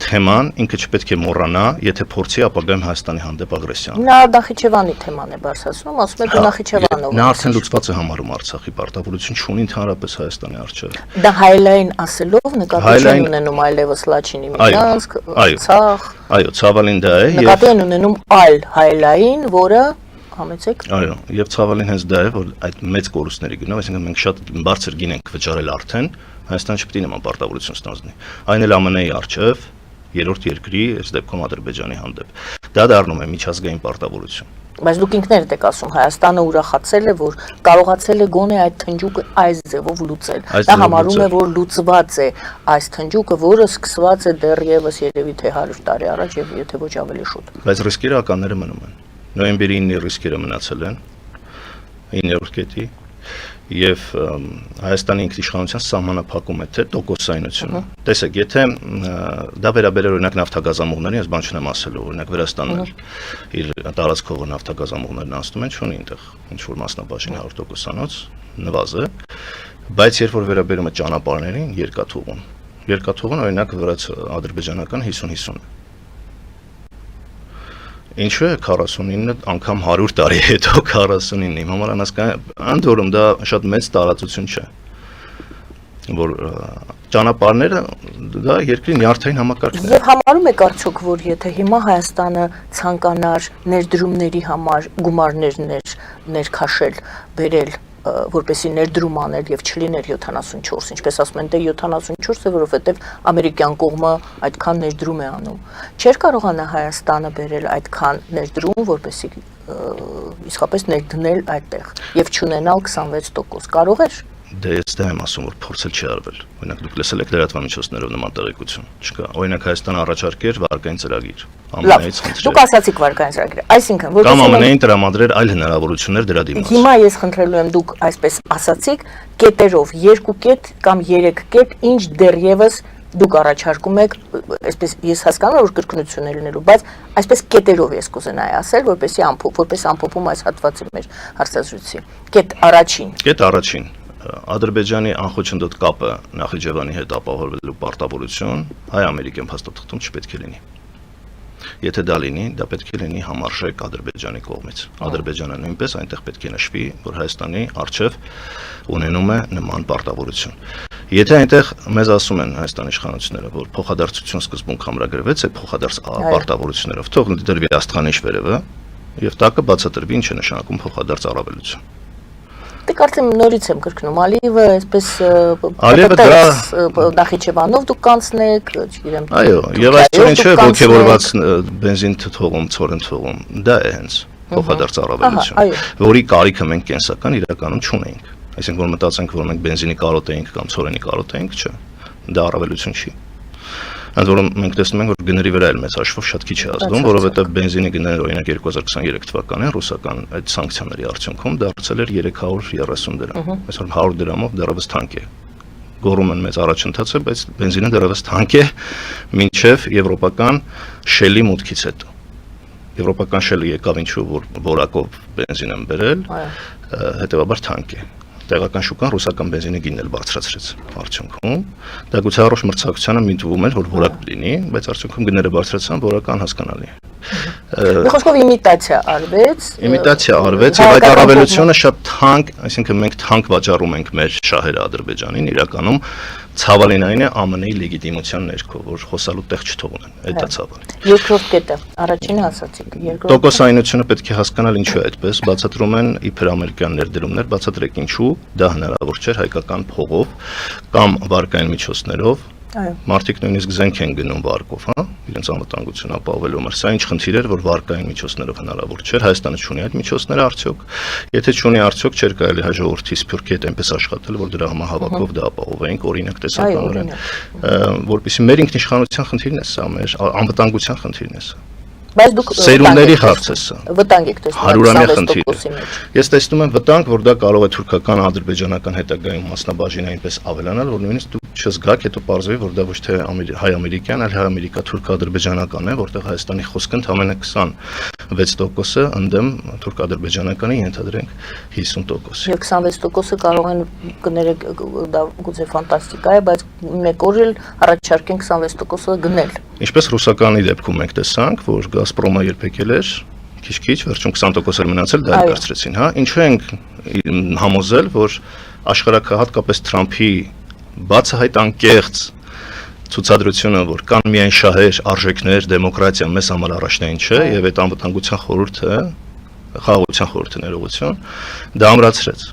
թեման ինքը չպետք է մոռանա, եթե փորձի ապագայում Հայաստանի հանդեպ ագրեսիան։ Նա Նախիջևանի թեման է բարձրացնում, ասում է դու Նախիջևանով։ Նա արդեն լուծված է համարում Արցախի պարտավորություն չունի ընդհանրապես Հայաստանի առջև։ Դա հայլային ասելով նկատի չեն ունենում այլևս Լաչինի Մինսկ, Արցախ։ Այո, ցավալին դա է։ Նկատի են ունենում այլ հայլային, որը համեցեք։ Այո, եւ ցավալին հենց դա է, որ այդ մեծ կորուստների գնով, այսինքն մենք շատ բարձր գին ենք վճարել արդեն, Հայաստանը չպետք է նման պարտավորություն ստանձնի։ Այն էլ ԱՄՆ-ի առջև, երրորդ երկրի, այս դեպքում Ադրբեջանի հանդեպ։ Դա դառնում է միջազգային պարտավորություն։ Բայց դուք ինքներդ եք ասում, Հայաստանը ուրախացել է, որ կարողացել է գոնե այդ թնջուկը այս ձևով լուծել։ Դա համարում է, որ լուծված է այս թնջուկը, որը սկսված է դեռևս երևի թե 100 տարի առաջ եւ եթե ոչ ավելի շուտ։ Բայց ռիսկերը ականները մնում են։ Նոյեմբերի 9-ի ռիսկերը մնացել են 9-րդ կետի եւ Հայաստանի ինքնիշխանության սահմանափակում է թե տոկոսայնությունը։ Տեսեք, եթե դա վերաբերել օրինակ նավթագազամուղներին, ես բան չունեմ ասելու, օրինակ Վրաստանն իր տարածքով նավթագազամուղներն անցնում են, չունի այնտեղ ինչ որ մասնաբաժին 100%-անոց նվազը, բայց երբ որ վերաբերում է ճանապարհներին, երկաթուղուն օրինակ վրաց ադրբեջանական 50-50 Ինչու է 49 անգամ 100 տարի հետո 49 իմ համար անհասկանալի ընդ որում դա շատ մեծ տարածություն չէ որ ճանապարհները դա երկրի նյարդային համակարգն է Եվ համարում եք արդյոք որ եթե հիմա Հայաստանը ցանկանար ներդրումների համար գումարներ ներքաշել բերել որպեսի ներդրում անել եւ չլիներ 74, ինչպես ասում են, դե 74-ը, որովհետեւ ամերիկյան կողմը այդքան ներդրում է անում։ Չէր կարողանա Հայաստանը բերել այդքան ներդրում, որպեսի իսկապես ներդնել այդտեղ եւ չունենալ 26%։ Կարող էր։ Դե ես դա եմ ասում, որ փորձել չի արվել։ Օրինակ դուք լսել եք լրատվամիջոցներով նման տեղեկություն։ Չկա։ Օրինակ Հայաստանը առաջարկեր վարկային ծրագիր։ ԱՄՆ-ից խնդրել։ Դուք ասացիք վարկային ծրագիր։ Այսինքն, որ կամ ԱՄՆ-ին տրամադրել այլ հնարավորություններ դրա դիմաց։ Հիմա ես խնդրելու եմ դուք այսպես ասացիք, կետերով 2 կետ կամ 3 կետ, ինչ դեռևս դուք առաջարկում եք, այսպես ես հասկանում եմ որ կրկնություն է լինելու, բայց այսպես կետերով ես կուզենայի ասել, որպես ամփոփում այս հատվածի մեր հարցազրույցի։ Կետ առաջին Ադրբեջանի անխոչնդոտ կապը Նախիջևանի հետ ապահովելու պարտավորություն հայ-ամերիկյան փաստաթղթում չպետք է լինի։ Եթե դա լինի, դա պետք է լինի համարժեք Ադրբեջանի կողմից։ Ադրբեջանը նույնպես այնտեղ պետք է նշվի, որ Հայաստանի առջև ունենում է նման պարտավորություն։ Եթե այնտեղ մեզ ասում են Հայաստանի իշխանությունները, որ փոխադարձություն սկզբունք ամրագրվեց այդ փոխադարձ պարտավորություններով, թող դրվի աստղանիշ վերևը եւ տակը բացատրվի ինչ է նշանակում փոխադարձ առավելություն։ Դե կարծեմ նորից եմ կրկնում, Ալիևը այսպես Նախիջևանով դուք կանցնեք, չգիտեմ։ Այո, եւ այստեղ ինչ է ողջավորված բենզին թողում, ցորեն թողում, դա է հենց փոխադարձ առավելություն, որի կարիքը մենք կենսական իրականում չունենք։ Այսինքն որ մտածենք, որ մենք բենզինի կարոտ էինք կամ ցորենի կարոտ էինք, չէ։ Դա առավելություն չի։ Ընդ որում մենք տեսնում ենք, որ գների վրա էլ մեծ հաշվով շատ քիչ է ազդում, որովհետև բենզինի գները օրինակ 2023 թվականին ռուսական այդ սանկցիաների արդյունքում դարձել էր 330 դրամ։ Այսօր 100 դրամով դեռևս թանկ է։ Գոռում են մեծ առաջընթաց է, բայց բենզինը դեռևս թանկ է մինչև եվրոպական շելի մուտքից հետո։ Եվրոպական շելը եկավ ինչու որ որակով բենզին են բերել, հետևաբար թանկ է։ Տեղական շուկան ռուսական բենզինի գինն էլ բարձրացրեց արդյունքում։ Դա գուցե առողջ մրցակցությանը միտվում էր, որ որակ լինի, բայց արդյունքում գները բարձրացան, որական հասկանալի է։ Մի խոսքով իմիտացիա արվեց։ Իմիտացիա արվեց եւ այդ առավելությունը շատ թանկ, այսինքն մենք թանկ վաճառում ենք մեր շահերը Ադրբեջանին, իրականում ցավալին այն է ԱՄՆ-ի լեգիտիմության ներքո, որ խոսալու տեղ չթողնեն, այդ է ցավալին։ Երկրորդ կետը, առաջինը ասացիք, երկրորդ տոկոսայնությունը պետք է հասկանալ ինչու է այդպես, բացատրում են իբր ամերիկյան ներդրումներ, բացատրեք ինչու դա հնարավոր չէր հայկական փողով կամ վարկային միջոցներով։ Մարդիկ նույնիսկ զենք են գնում վարկով, հա, իրենց անվտանգությունը ապահովելու համար։ Սա ինչ խնդիր էր, որ վարկային միջոցներով հնարավոր չէր, Հայաստանը չունի այդ միջոցները արդյոք։ Եթե չունի արդյոք չէր կարելի ժողովրդի սփյուռքի հետ այնպես աշխատել, որ դրա համահավաքով դա ապահովեինք օրինակ տեսականորեն, որպեսզի մեր ինքնիշխանության խնդիրն է սա, մեր անվտանգության խնդիրն է սա։ Բայց դուք սերունդների հարց է սա։ Վտանգ եք տեսնում 100-ամյա խնդիր։ Ես տեսնում եմ վտանգ, որ դա կարող է թուրքական, ադրբեջանական հետագայում մասնաբաժին այնպես ավելանալ, որ նույնիսկ դուք չզգաք, հետո պարզվի, որ դա ոչ թե հայ-ամերիկյան, այլ հայ-ամերիկա-թուրք-ադրբեջանական է, որտեղ Հայաստանի խոսքը ընդամենը 26%-ը ընդդեմ թուրք-ադրբեջանականի ենթադրենք 50%-ի։ Եվ 26%-ը կարող են կներեք, դա գուցե ֆանտաստիկա է, բայց մեկ օր էլ առաջարկեն 26%-ը գնել։ Ինչպես ռուսականի դեպքում մենք տեսանք, որ Գազպրոմը երբ եկել էր, քիչ-քիչ, վերջում 20% էր մնացել, դա բարձրացին, հա։ Ինչու ենք համոզել, որ աշխարհակը հատկապես Թրամփի բացահայտ անկեղծ ցուցադրությունը, որ կան միայն շահեր, արժեքներ, դեմոկրատիա, մեզ համար առաջնային չէ, եւ այդ անվտանգության խորհուրդը, խաղաղության խորհուրդը ներողություն, դա ամրացրեց։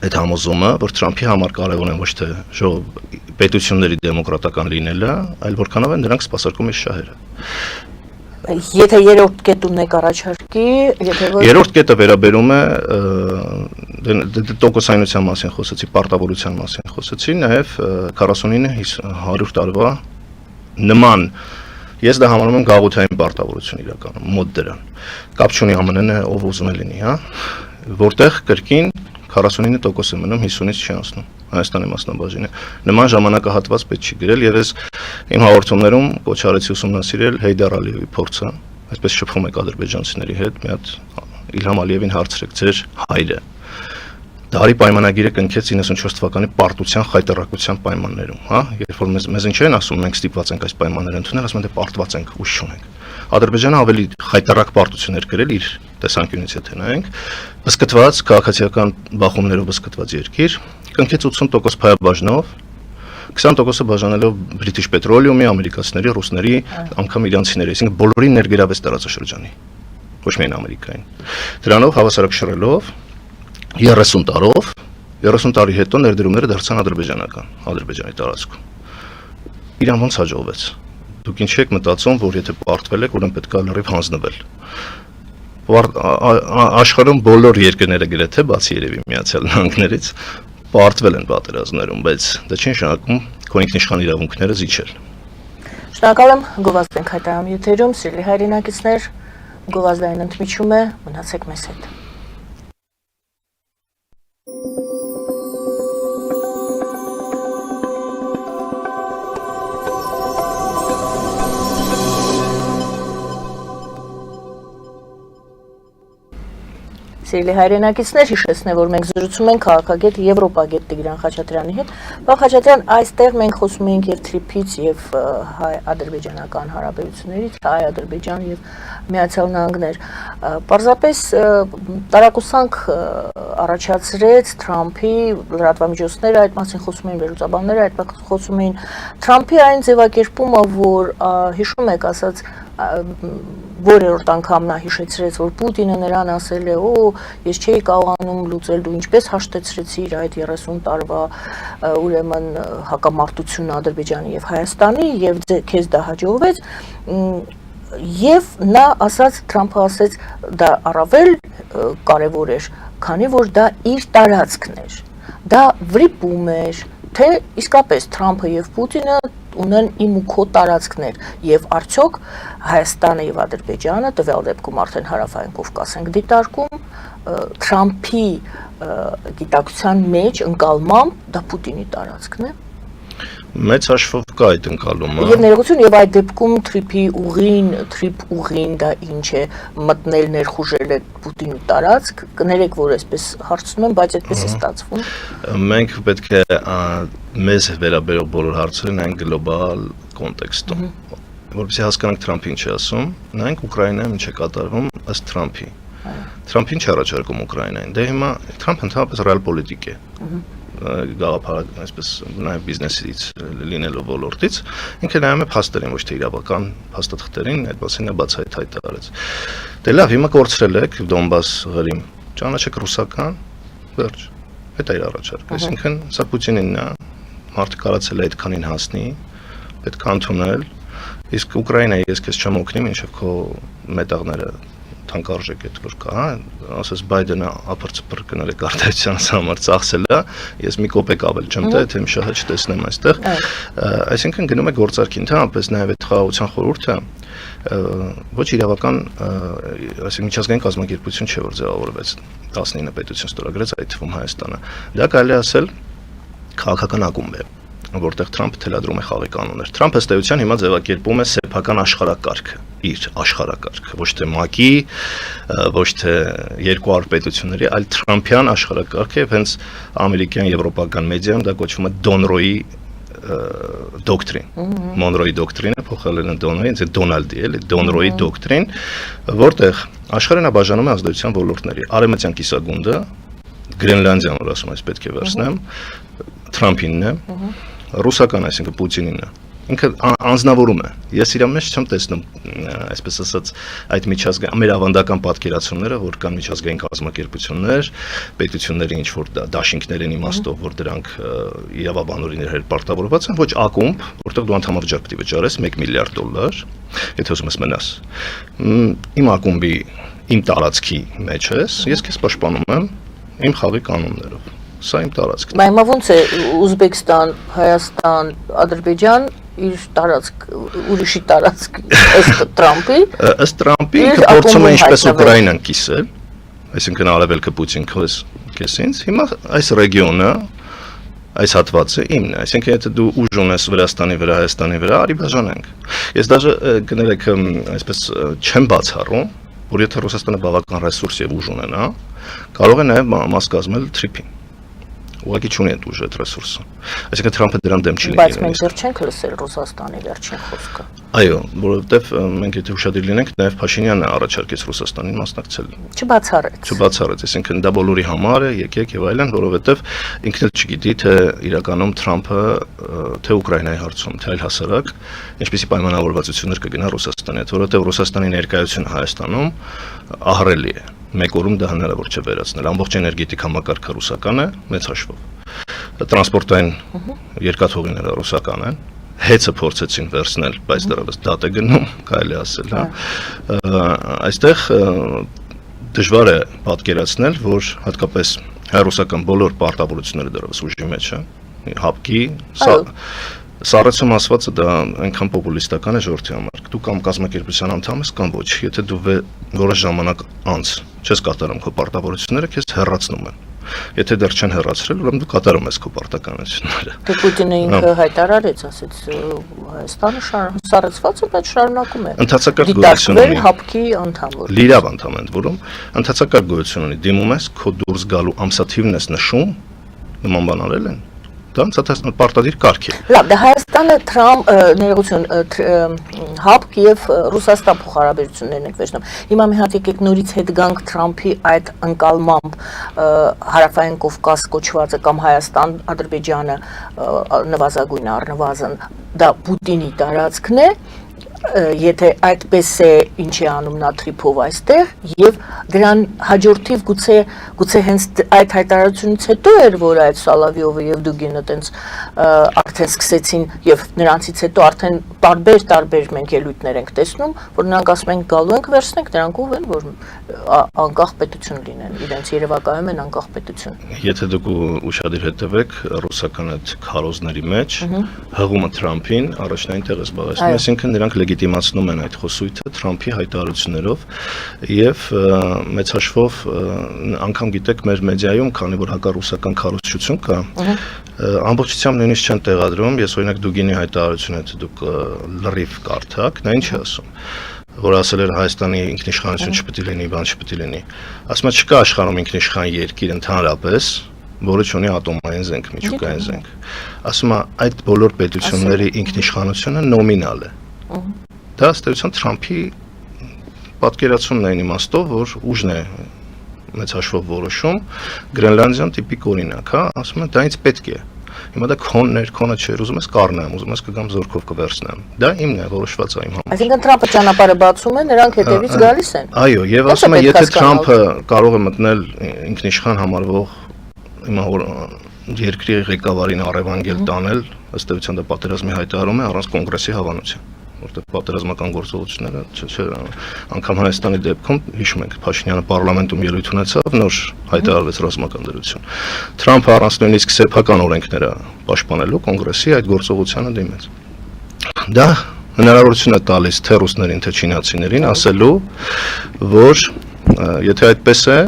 Այդ համոզումը, որ Թրամփի համար կարևոր է ոչ թե պետությունների դեմոկրատական լինելը, այլ որքանով են նրանք սպասարկում իր շահերը։ Եթե երրորդ կետ ունեք առաջարկի, երրորդ կետը վերաբերում է տոկոսայնության մասին խոսեցի, պարտավորության մասին խոսեցի, նաև 49-100 տարվա նման, ես դա համարում եմ գաղութային պարտավորություն իրականում, մոտ դրան, կապ չունի ԱՄՆ-ն ով ուզում է լինի, հա, որտեղ կրկին 49% է մնում, 50-ից չի անցնում Հայաստանի մասնաբաժինը։ Նման ժամանակահատված պետք չի գրել եւ ես իմ հաղորդումներում կոչ արեցի ուսումնասիրել Հեյդար Ալիևի փորձը, այսպես շփվում եք ադրբեջանցիների հետ, մի հատ Իլհամ Ալիևին հարցրեք ձեր հայրը։ Դարի պայմանագիրը կնքեց 94 թվականի պարտության խայտառակության պայմաններում, հա, երբ որ մեզ ինչ են ասում, մենք ստիպված ենք այս պայմանները ընդունել, ասում են դե պարտված ենք, ուժ չունենք։ Ադրբեջանը ավելի խայտառակ պարտություններ գրել իր տեսանկյունից եթե նայենք, բսկտված քաղաքացիական բախումներով բսկտված երկիր, կնքեց 80% փայաբաժնով, 20%-ը բաժանելով British Petroleum-ի, ամերիկացիների, ռուսների, անգամ իրանցիների, այսինքն բոլորին ներգրավեց տարածաշրջանի, ոչ միայն Ամերիկային։ Դրանով հավասարակշռելով 30 տարով, 30 տարի հետո ներդրումները դարձան ադրբեջանական, Ադրբեջանի տարածքում։ Իրան ոնց հաջողվեց։ Դուք ինչ եք մտածում, որ եթե պարտվել եք, ուրեմն պետք է լրիվ հանձնվել։ Աշխարհում բոլոր երկրները գրեթե բացի երևի Միացյալ Նահանգներից պարտվել են պատերազմներում, բայց դա չի նշանակում քո ինքնիշխան իրավունքները զիջել։ Շնորհակալ եմ, գովազդենք հայտարարում եթերում, սիրելի հայրենակիցներ, գովազդային ընդմիջում է, մնացեք մեզ հետ։ Սիրելի հայրենակիցներ, հիշեցնեմ, որ մենք զրուցում ենք քաղաքագետ Եվրոպագետ Տիգրան Խաչատրյանի հետ։ Պարոն Խաչատրյան, այստեղ մենք խոսում ենք եւ թրիփից եւ հայ-ադրբեջանական հարաբերություններից, հայ-ադրբեջան եւ Միացյալ Նահանգներ։ Պարզապես տարակուսանք առաջացրեց Թրամփի լրատվամիջոցները այդ մասին խոսում էին, վերլուծաբանները այդ մասին խոսում էին Թրամփի այն ձևակերպումը, որ հիշում եք, ասած որերորդ անգամ նա հիշեցրեց, որ Պուտինը նրան ասել է, ես չէի կարողանում լուծել, դու ինչպես հաշտեցրեցիր այդ 30 տարվա ուրեմն հակամարտությունը Ադրբեջանի եւ Հայաստանի եւ քեզ դա հաջողվեց, եւ նա ասաց, Թրամփը ասեց, դա առավել կարեւոր էր, քանի որ դա իր տարածքն էր, դա վրիպում էր, թե իսկապես Թրամփը եւ Պուտինը ունեն իմ ու քո տարածքներ եւ արդյոք Հայաստանը եւ Ադրբեջանը տվյալ դեպքում արդեն հարավային Կովկաս են դիտարկում Թրամփի գիտակցության մեջ ընկալմամբ դա Պուտինի տարածքն է մեծ հաշվով կա այդ ընկալումը եւ ներողություն եւ այդ դեպքում թրիփ ուղին դա ինչ է մտնել ներխուժել է Պուտինի տարածք կներեք որ այսպես հարցնում եմ բայց այդպես է ստացվում մենք պետք է մեզ վերաբերող բոլոր հարցերը նայենք գլոբալ կոնտեքստում որովհետեւ հասկանանք Թրամփին չի ասում նայենք Ուկրաինայում ինչ է կատարվում ըստ Թրամփի Թրամփին չի առաջարկում Ուկրաինային դե հիմա Թրամփը ընդհանրապես ռեալ պոլիտիկ է գաղափար այսպես նաև բիզնեսից լինելով ոլորտից ինքը նայում է փաստերին ոչ թե իրավական փաստաթղթերին այդ մասին նա բացահայտ հայտարարեց դե լավ հիմա կորցրել եք Դոնբաս Ղրիմ ճանաչեք ռուսական վերջ դա իր առաջարկը այսինքն սա Պուտինինն է մարդը կարացել է այդքանին հասնի պետք է ընդունել իսկ Ուկրաինայի ես քեզ չեմ օգնի մինչև քո մետաղները թանկարժեք այդ որ կա, ասես Բայդենը ապրծպր կնել է կարտայցյանս համար ծախսել է, ես մի կոպեկ ավել չեմ տա, թե իմ շահը չտեսնեմ այստեղ, այսինքն գնում է գործարքին, ընդհանրապես նաև այդ խաղաղության խորհուրդը ոչ իրավական, այսինքն միջազգային կազմակերպություն չէ, որ ձևավորվեց 19 պետություն ստորագրեց այդ թվում Հայաստանը, դա կարելի ասել քաղաքական ակումբ է որտեղ Թրամփը թելադրում է խաղի կանոններ։ Թրամփը ըստ էության հիմա ձևակերպում է սեփական աշխարհակարգը, իր աշխարհակարգը, ոչ թե ՄԱԿ-ի, ոչ թե երկու արպետությունների, այլ Թրամփյան աշխարհակարգը, եւ հենց ամերիկյան եվրոպական մեդիայում դա կոչվում է Դոնրոյի դոկտրին։ Մոնրոյի դոկտրինը փոխել են Դոնրոյի, ինձ Դոնալդի էլի, Դոնրոյի դոկտրին, որտեղ աշխարհը բաժանում է ազդեցության ոլորտների։ Արևմտյան կիսագունդը, Գրենլանդիան, որ ասում ես պետք է վերցնեմ, Թրամփինն է, ռուսական, այսինքն Պուտինին է։ Ինքը անձնավորում է։ Ես իր մեջ չեմ տեսնում, այսպես ասած, այդ միջազգային մեր ավանդական պատկերացումները, որ կան միջազգային կազմակերպություններ, պետությունների ինչ որ դաշինքներ են իմաստով, որ դրանք իրավաբանորիներ հետ պարտավորված են, ոչ ակումբ, որտեղ դու անդամարժեք պետք է վճարես $1 միլիարդ, եթե ուզում ես մնաս։ Իմ ակումբի, իմ տարածքի մեջ ես, ես քեզ պաշտպանում եմ իմ խաղի կանոններով։ Սա իմ տարածքն է։ Բայց հիմա ո՞նց է Ուզբեկստան, Հայաստան, Ադրբեջան իր տարածք ուրիշի տարածք ըստ Թրամփի ըստ Թրամփի փորձում է ինչպես Ուկրաինան կիսել, այսինքն արևելքը Պուտին քեսինց, հիմա այս ռեգիոնը այս հատվածը իմն է, այսինքն եթե դու ուժ ունես Վրաստանի վրա, Հայաստանի վրա, արի բաժանենք։ Ես դաժե կներեք այսպես չեմ բացառում, որ եթե Ռուսաստանը բավական ռեսուրս եւ ուժ ունենա, կարող է նաեւ մաս կազմել թրիփին։ Ուղղակի չունի այդ ուժը, այդ ռեսուրսը։ Այսինքն Թրամփը դրան դեմ չի լինի։ Բայց մենք դեռ չենք լսել Ռուսաստանի վերջին խոսքը։ Այո, որովհետև մենք եթե ուշադիր լինենք, նաև Փաշինյանը առաջարկեց Ռուսաստանին մասնակցել։ Չբացառեց, այսինքն դա բոլորի համար է, եկեք եւ այլն, որովհետև ինքն էլ չգիտի, թե իրականում Թրամփը թե Ուկրաինայի հարցում, թե այլ հասարակ, ինչպիսի պայմանավորվածություններ կգնա Ռուսաստանի հետ, որովհետև Ռուսաստանի ներկայությունը Հայաստանում ահռելի է։ Մեկ օրում դա հնարավոր չէ վերացնել։ Ամբողջ էներգետիկ համակարգը ռուսական է, մեծ հաշվով։ Տրանսպորտային երկաթուղիները ռուսական են։ Հեծը փորձեցին վերցնել, բայց դեռևս դատ է գնում, կարելի ասել, հա։ Այստեղ դժվար է պատկերացնել, որ հատկապես հայ-ռուսական բոլոր պարտավորությունները դեռևս ուժի մեջ է, հապկի, Սառեցում ասվածը դա այնքան պոպուլիստական է ժողովրդի համար։ Դու կամ կազմակերպության անդամ ես կամ ոչ։ Եթե դու որոշ ժամանակ անց չես կատարում քո պարտավորությունները, քեզ հեռացնում են։ եթե դեռ չեն հեռացրել, ուրեմն դու կատարում ես քո պարտականությունները։ Դե Պուտինը ինքը հայտարարեց, ասեց Հայաստանը սառեցված է, բայց շարունակում է։ Ընդհանրակարգ գոյություն ունի հապկի անդամ որ։ Լիրավ անդամ են որում ընդհանրակարգ գոյություն ունի, դիմում ես քո դուրս գալու ամսաթիվն ես նշում, նման բան արել են։ Դա ընդհանրապես պարտադիր կարգ է։ Լավ, դա Հայաստանը ներողություն ՀԱՊԿ եւ Ռուսաստան փոխհարաբերություններն եք վերցնում։ Հիմա մի հատ եկեք նորից հետ գանք Թրամփի այդ ընկալմամբ Հարավային Կովկաս կոչվածը կամ Հայաստան, Ադրբեջանը նվազագույն առնվազն դա Պուտինի տարածքն է։ Եթե այդպես է ինչի անում նա Թրիփով այստեղ եւ դրան հաջորդիվ գուցե հենց այդ հայտարարությունից հետո էր որ այդ Սալավիովը եւ Դուգինը տենց արդեն սկսեցին եւ նրանցից հետո արդեն տարբեր մենք ելույթներ ենք տեսնում որ նրանք ասում են գալու ենք վերցնենք դրանք ով են որ անկախ պետություն լինեն իրենց երևակայում են անկախ պետություն Եթե դուք ուշադիր հետևեք ռուսական այդ քարոզների մեջ հղումը Թրամփին առաջնային տեղ է զբաղեցնում այսինքն նրանք լեգիտիմացնում են այդ խոսույթը Թրամփի հայտարարություններով եւ մեծ հաշվով անգամ գիտեք մեր մեդիայում քանի որ հակառուսական քարոզչություն կա ամբողջությամբ նույնիսկ չեն տեղադրում ես օրինակ Դուգինի հայտարարությունը եթե դուք լրիվ կարդաք նա ինչ է ասում որ ասել էր Հայաստանի ինքնիշխանություն չպետք է լինի, բան չպետք է լինի։ Ասում է չկա աշխարհում ինքնիշխան երկիր ընդհանրապես, որը չունի ատոմային զենք, միջուկային զենք։ Ասում է այդ բոլոր պետությունների ինքնիշխանությունը նոմինալ է։ Դա ըստ էության Թրամփի պատկերացումն է այն իմաստով, որ ուժն է մեծ հաշվով որոշում, Գրենլանդիան տիպիկ օրինակ, հա, ասում է դա ինձ պետք է։ Հիմա դա քոնը չէր, ուզում ես կառնեմ, ուզում ես կգամ զորքով կվերցնեմ։ Դա իմն է, որոշված է իմ համար։ Այսինքն Թրամփը ճանապարհը բացում է, նրանք հետևից գալիս են։ Այո, եւ ասում է, եթե Թրամփը կարող է մտնել ինքնիշխան համարվող հիմա երկրի ղեկավարին առևանգել տանել, ըստ էության դա պատերազմի հայտարարում է առանց կոնգրեսի հավանության, որտեղ պատերազմական գործողությունները անգամ Հայաստանի դեպքում հիշում ենք Փաշինյանը պարլամենտում ելույթ ունեցավ, նոր հայտարարվեց ռազմական դրություն։ Թրամփը առանց նույնիսկ սեփական օրենքները պաշտպանելու կոնգրեսի այդ գործողությանը դիմեց։ Դա հնարավորություն է տալիս թե ռուսներին, թե չինացիներին ասելու, որ եթե այդպես է,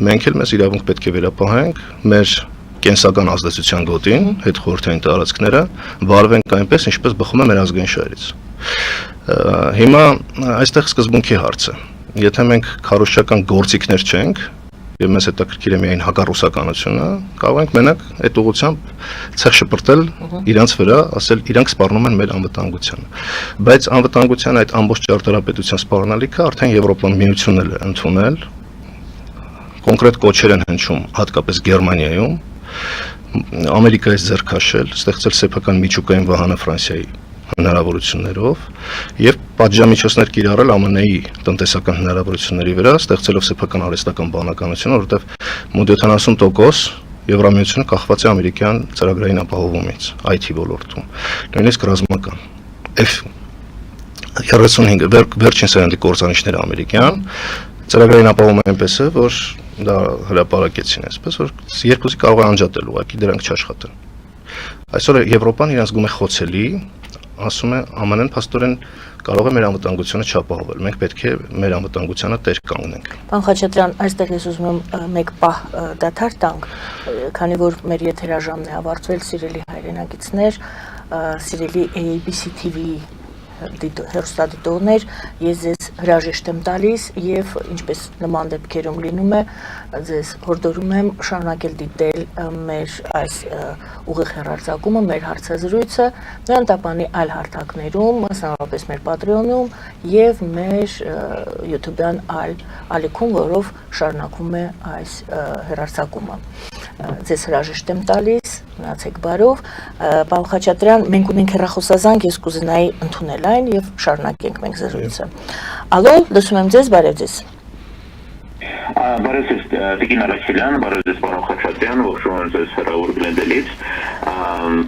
մենք էլ մեզ իրավունք պետք է վերապահենք մեր կենսական ազդեցության գոտին, հետ խորհրդային տարածքները վարվենք այնպես, ինչպես բխում է մեր ազգային շահերից։ Հիմա այստեղ սկզբունքի հարց է։ Եթե մենք քարոզչական գործիքներ չենք, եւ մեզ հետաքրքիր է միայն հակառուսականությունը, կարող ենք մենակ այդ ուղղությամբ ցեղ շպրտել իրանց վրա, ասել իրանք սպառնում են մեր անվտանգությանը։ Բայց անվտանգության այդ ամբողջ ճարտարապետության սպառնալիքը արդեն Եվրոպան միությունն է ընդունել, կոնկրետ կոչեր են հնչում, հատկապես Գերմանիայում, Ամերիկայից ձեռքաշել, ստեղծել սեփական միջուկային վահանը Ֆրանսիայի հնարավորություններով եւ պատժամիջոցներ կիրառել ԱՄՆ-ի տնտեսական հնարավորությունների վրա, ստեղծելով սեփական արհեստական բանականություն, որովհետեւ մոտ 70% Եվրամիությունը կախված է ամերիկյան ծրագրային ապահովումից, IT ոլորտում, նույնիսկ ռազմական։ F-35 վերջին սերնդի կորզանիշները ամերիկյան ծրագրային ապահովում այնպես է, որ դա հրապարակեցին այսպես, որ երկուսի կարող է անջատել ուղղակի դրանք չաշխատեն։ Այսօր Եվրոպան իրենց գում է խոցելի, ասում է ԱՄՆ-ն փաստորեն կարող է մեր անվտանգությունը չապահովել։ Մենք պետք է մեր անվտանգությանը տեր կանգնենք։ Պարոն Խաչատրյան, այստեղ ես ուզում եմ մեկ պահ դադար տանք, քանի որ մեր եթերաժամն է ավարտվել, սիրելի հայրենակիցներ, սիրելի ABC TV հեռուստադիտողներ, ես ձեզ հրաժեշտ եմ տալիս եւ ինչպես նման դեպքերում լինում է, ձեզ հորդորում եմ շարունակել դիտել մեր այս ուղիղ հեռարձակումը, մեր հարցազրույցը Նորանտ Ապանի այլ հարթակներում, մասնավորապես մեր Patreon-ում եւ մեր YouTube-յան ալիքում, որով շարունակվում է այս հեռարձակումը։ Ձեզ հրաժեշտ եմ տալիս, մնացեք բարով։ Պարոն Խաչատրյան, մենք ունենք հեռախոսազանգ, ես կուզենայի ընդունել այն եւ շարունակենք մենք զրույցը։ Ալո, լսում եմ ձեզ, բարև ձեզ։ Բարև ձեզ, Տիկին Արաքելյան, բարև ձեզ, պարոն Խաչատրյան, ողջունում եմ ձեզ հեռավոր գլենդելից։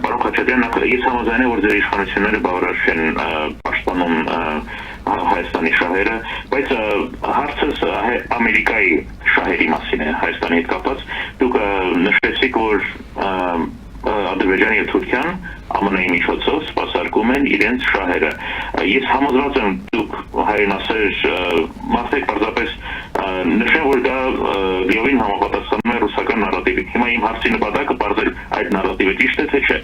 Պարոն Խաչատրյան, ես համաձայն եմ, որ ձեր իշխանությունները բավարար չեն պաշտպանում Հայաստանի շահերը, բայց հարցս Ամերիկայի շահերի մասին է Հայաստանի հետ կապված։ Դուք նշեցիք, որ Ադրբեջանը եւ Թուրքիան ԱՄՆ-ի միջոցով սպասարկում են իրենց շահերը։ Ես համոզված եմ, դուք հայրենասեր մարդիկ պարզապես նշեն, որ դա լիովին համապատասխանում է ռուսական նարատիվի։ Հիմա իմ հարցի նպատակը բարձր այդ նարատիվը ճիշտ է թե չէ։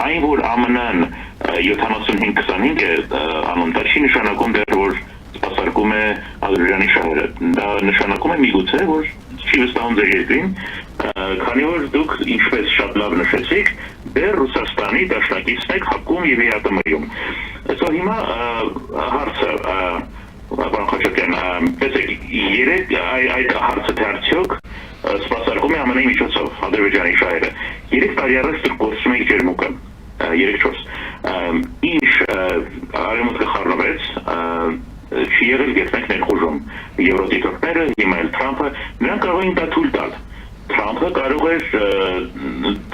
Այն որ ԱՄՆ-ն 75-25 է անում, դա չի նշանակում դեռ որ սպասարկում է Ադրբեջանի շահերը։ Դա նշանակում է միգուցե որ չի վստահում ձեր երկրին, քանի որ դուք ինչպես շատ լավ նշեցիք, դեռ Ռուսաստանի դաշնակիցն եք հակում եւ ԵԱՏՄ-ում։ Այսօր հիմա հարցը Պարոն Խաչատրյան, տեսեք, երեք այդ հարցը թե արդյոք սպասարկում է ԱՄՆ-ի միջոցով Ադրբեջանի շահերը։ 3 տարի առաջ դուք գործում եք ջերմուկը, 3-4։ Ինչ արևմուտքը խառնվեց, չի եղել գետնեք ներխուժում։ Եվրոդիտորդները, հիմա էլ Թրամփը, նրանք կարող էին դա թույլ տալ։ Թրամփը կարող էր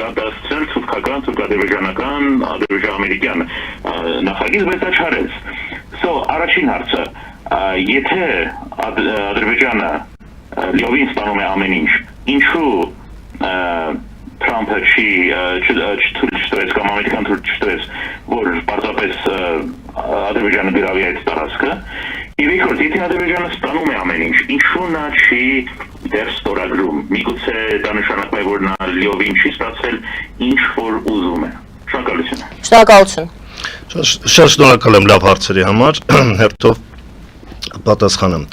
դա դարձնել թուրքական, թուրք-ադրբեջանական, ադրբեջան-ամերիկյան նախագիծ, բայց դա չարեց։ Առաջին հարցը, եթե Ադրբեջանը լիովին ստանում է ամեն ինչ, ինչու Թրամփը չտվեց կամ ամերիկան չտվեց, որ պարզապես Ադրբեջանը գրավի այդ տարածքը, եւ երկրորդ, եթե Ադրբեջանը ստանում է ամեն ինչ, ինչու նա չի դեռ ստորագրում, միգուցե դա նշանակում է, որ նա լիովին չի ստացել ինչ որ ուզում է։ Շնորհակալություն։ Շնորհակալություն։ Շատ շնորհակալ եմ լավ հարցերի համար, հերթով պատասխանեմ։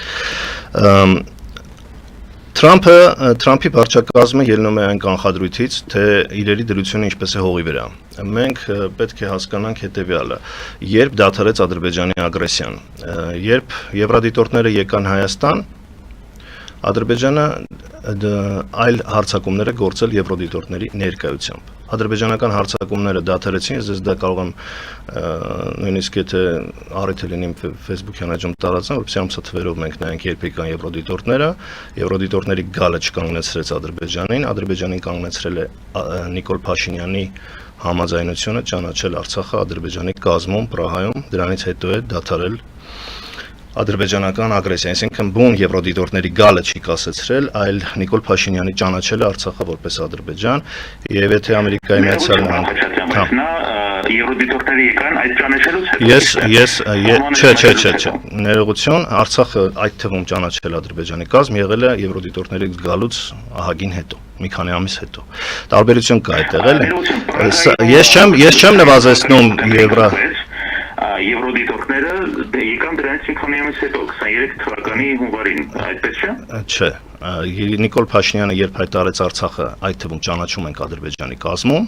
Թրամփի վարչակազմը ելնում է այն կանխադրույթից, թե իրերի դրությունը ինչպես է հողի վրա։ Մենք պետք է հասկանանք հետևյալը. երբ դադարեց Ադրբեջանի ագրեսիան, երբ եվրադիտորդները եկան Հայաստան, Ադրբեջանը այլ հարձակումներ է գործել եվրոդիտորդների ներկայությամբ։ Ադրբեջանական հարձակումները դադարեցին, ես դա կարող եմ նույնիսկ եթե առիթ լինի Facebook-յան էջում տարածեմ, որպեսզի ամսաթվերով մենք նայենք երբ եկան եվրոդիտորդների գալը չկանգնեցրեց Ադրբեջանին, Ադրբեջանին կանգնեցրել է Նիկոլ Փաշինյանի համաձայնությունը ճանաչել Արցախը Ադրբեջանի կազմում, Պրահայում, դրանից հետո է դադարել ադրբեջանական ագրեսիա, այսինքն բուն եվրոդիտորդների գալը չի կասեցրել, այլ Նիկոլ Փաշինյանի ճանաչելը Արցախը որպես Ադրբեջան, եւ եթե Ամերիկայի Միացյալ Նահանգները եվրոդիտորդների եկան այդ ճանաչելուց հետո ներողություն, Արցախը այդ թվում ճանաչել Ադրբեջանի կազմ եղել է եվրոդիտորդների գալուց ահագին հետո, մի քանի ամիս հետո։ Տարբերություն կա այդտեղ էլ։ Ես չեմ նվազեցնում Եվրոդիտորդները եկան դրանից մի քանի ամիս հետո 23 թվականի հունվարին, այդպես չէ։ Չէ, Նիկոլ Փաշինյանը երբ հայտարարեց Արցախը, այդ թվում ճանաչում ենք Ադրբեջանի կազմում,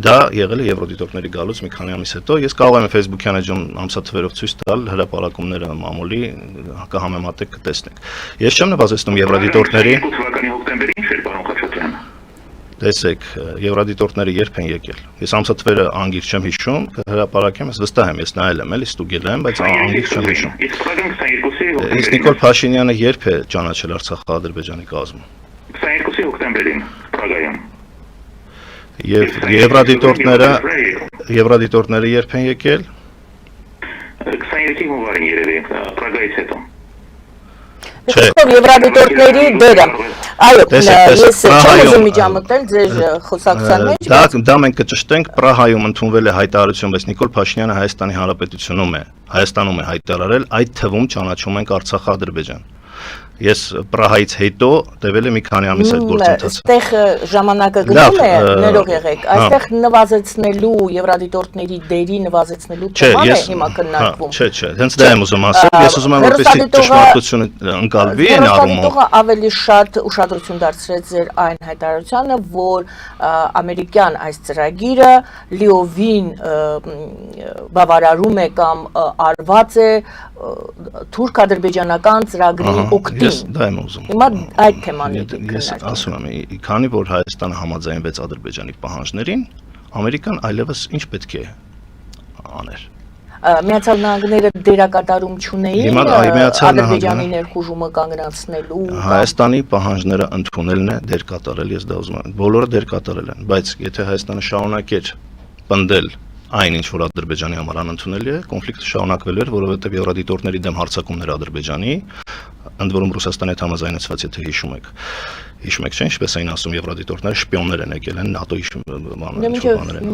դա եղել է եվրոդիտորդների գալուց մի քանի ամիս հետո։ Ես կարող եմ Facebook-յան էջում ամսաթվերով ցույց տալ հրապարակումները մամուլի, կհամեմատեք կտեսնեք։ Ես չեմ նվազեցնում եվրոդիտորդների 2 թվականի հոկտեմբերին չէր, պարոն Խաչատրյան։ Տեսեք, եվրոդիտորդները երբ են եկել։ Ես ամսաթվերը անգիր չեմ հիշում, հրապարակեմ, ես վստահ եմ, ես նայել եմ, էլի ստուգել եմ, բայց անգիր չեմ հիշում։ Իսկ Նիկոլ Փաշինյանը երբ է ճանաչել Արցախը Ադրբեջանի կազմում։ 22 հոկտեմբերին Պրագայում։ Եվ եվրոդիտորդները երբ են եկել։ 23 հունվարին երևի Պրագայից հետո։ Եվրոդիտորդների դերը։ Այո, ես չեմ ուզում միջամտել ձեր խոսակցության մեջ։ Դա մենք կճշտենք, Պրահայում ընդունվել է հայտարարություն, բայց Նիկոլ Փաշինյանը Հայաստանի Հանրապետությունում է հայտարարել, այդ թվում ճանաչում ենք Արցախը Ադրբեջան։ Ես Պրահայից հետո տևել է մի քանի ամիս այդ գործընթացը։ Այստեղ ժամանակը գնում է, ներող եղեք, այստեղ նվազեցնելու եվրոդիտորդների դերի նվազեցնելու թեման է հիմա քննարկվում։ Չէ, հենց դա եմ ուզում ասել, ես ուզում եմ որպեսզի ճշմարտությունը ընկալվի այն առումով։ Հերոստատիտողը ավելի շատ ուշադրություն դարձրեց ձեր այն հայտարարությանը, որ ամերիկյան այս ծրագիրը լիովին բավարարում է կամ արված է թուրք-ադրբեջանական ծրագրի օգտին։ Ես դա եմ ուզում։ Հիմա այդ թեման է։ Ես ասում եմ, քանի որ Հայաստանը համաձայնվեց Ադրբեջանի պահանջներին, Ամերիկան այլևս ինչ պետք է աներ։ Միացյալ Նահանգները դերակատարում չունեին Ադրբեջանի ներխուժումը կանգնացնելու։ Հայաստանի պահանջները ընդունելն է դեր կատարել, ես դա ուզում եմ։ Բոլորը դեր կատարել են, բայց եթե Հայաստանը շարունակեր պնդել այն ինչ որ Ադրբեջանի համար անընդունելի է, կոնֆլիկտը շարունակվելու էր, որովհետև եվրոդիտորդների դեմ հարձակումներ Ադրբեջանի, ընդ որում Ռուսաստանի հետ համաձայնեցված, եթե հիշում եք, չէ՞, ինչպես էին ասում եվրոդիտորդները, շպիոններ են եկել են ՆԱՏՕ-ի բաներ են։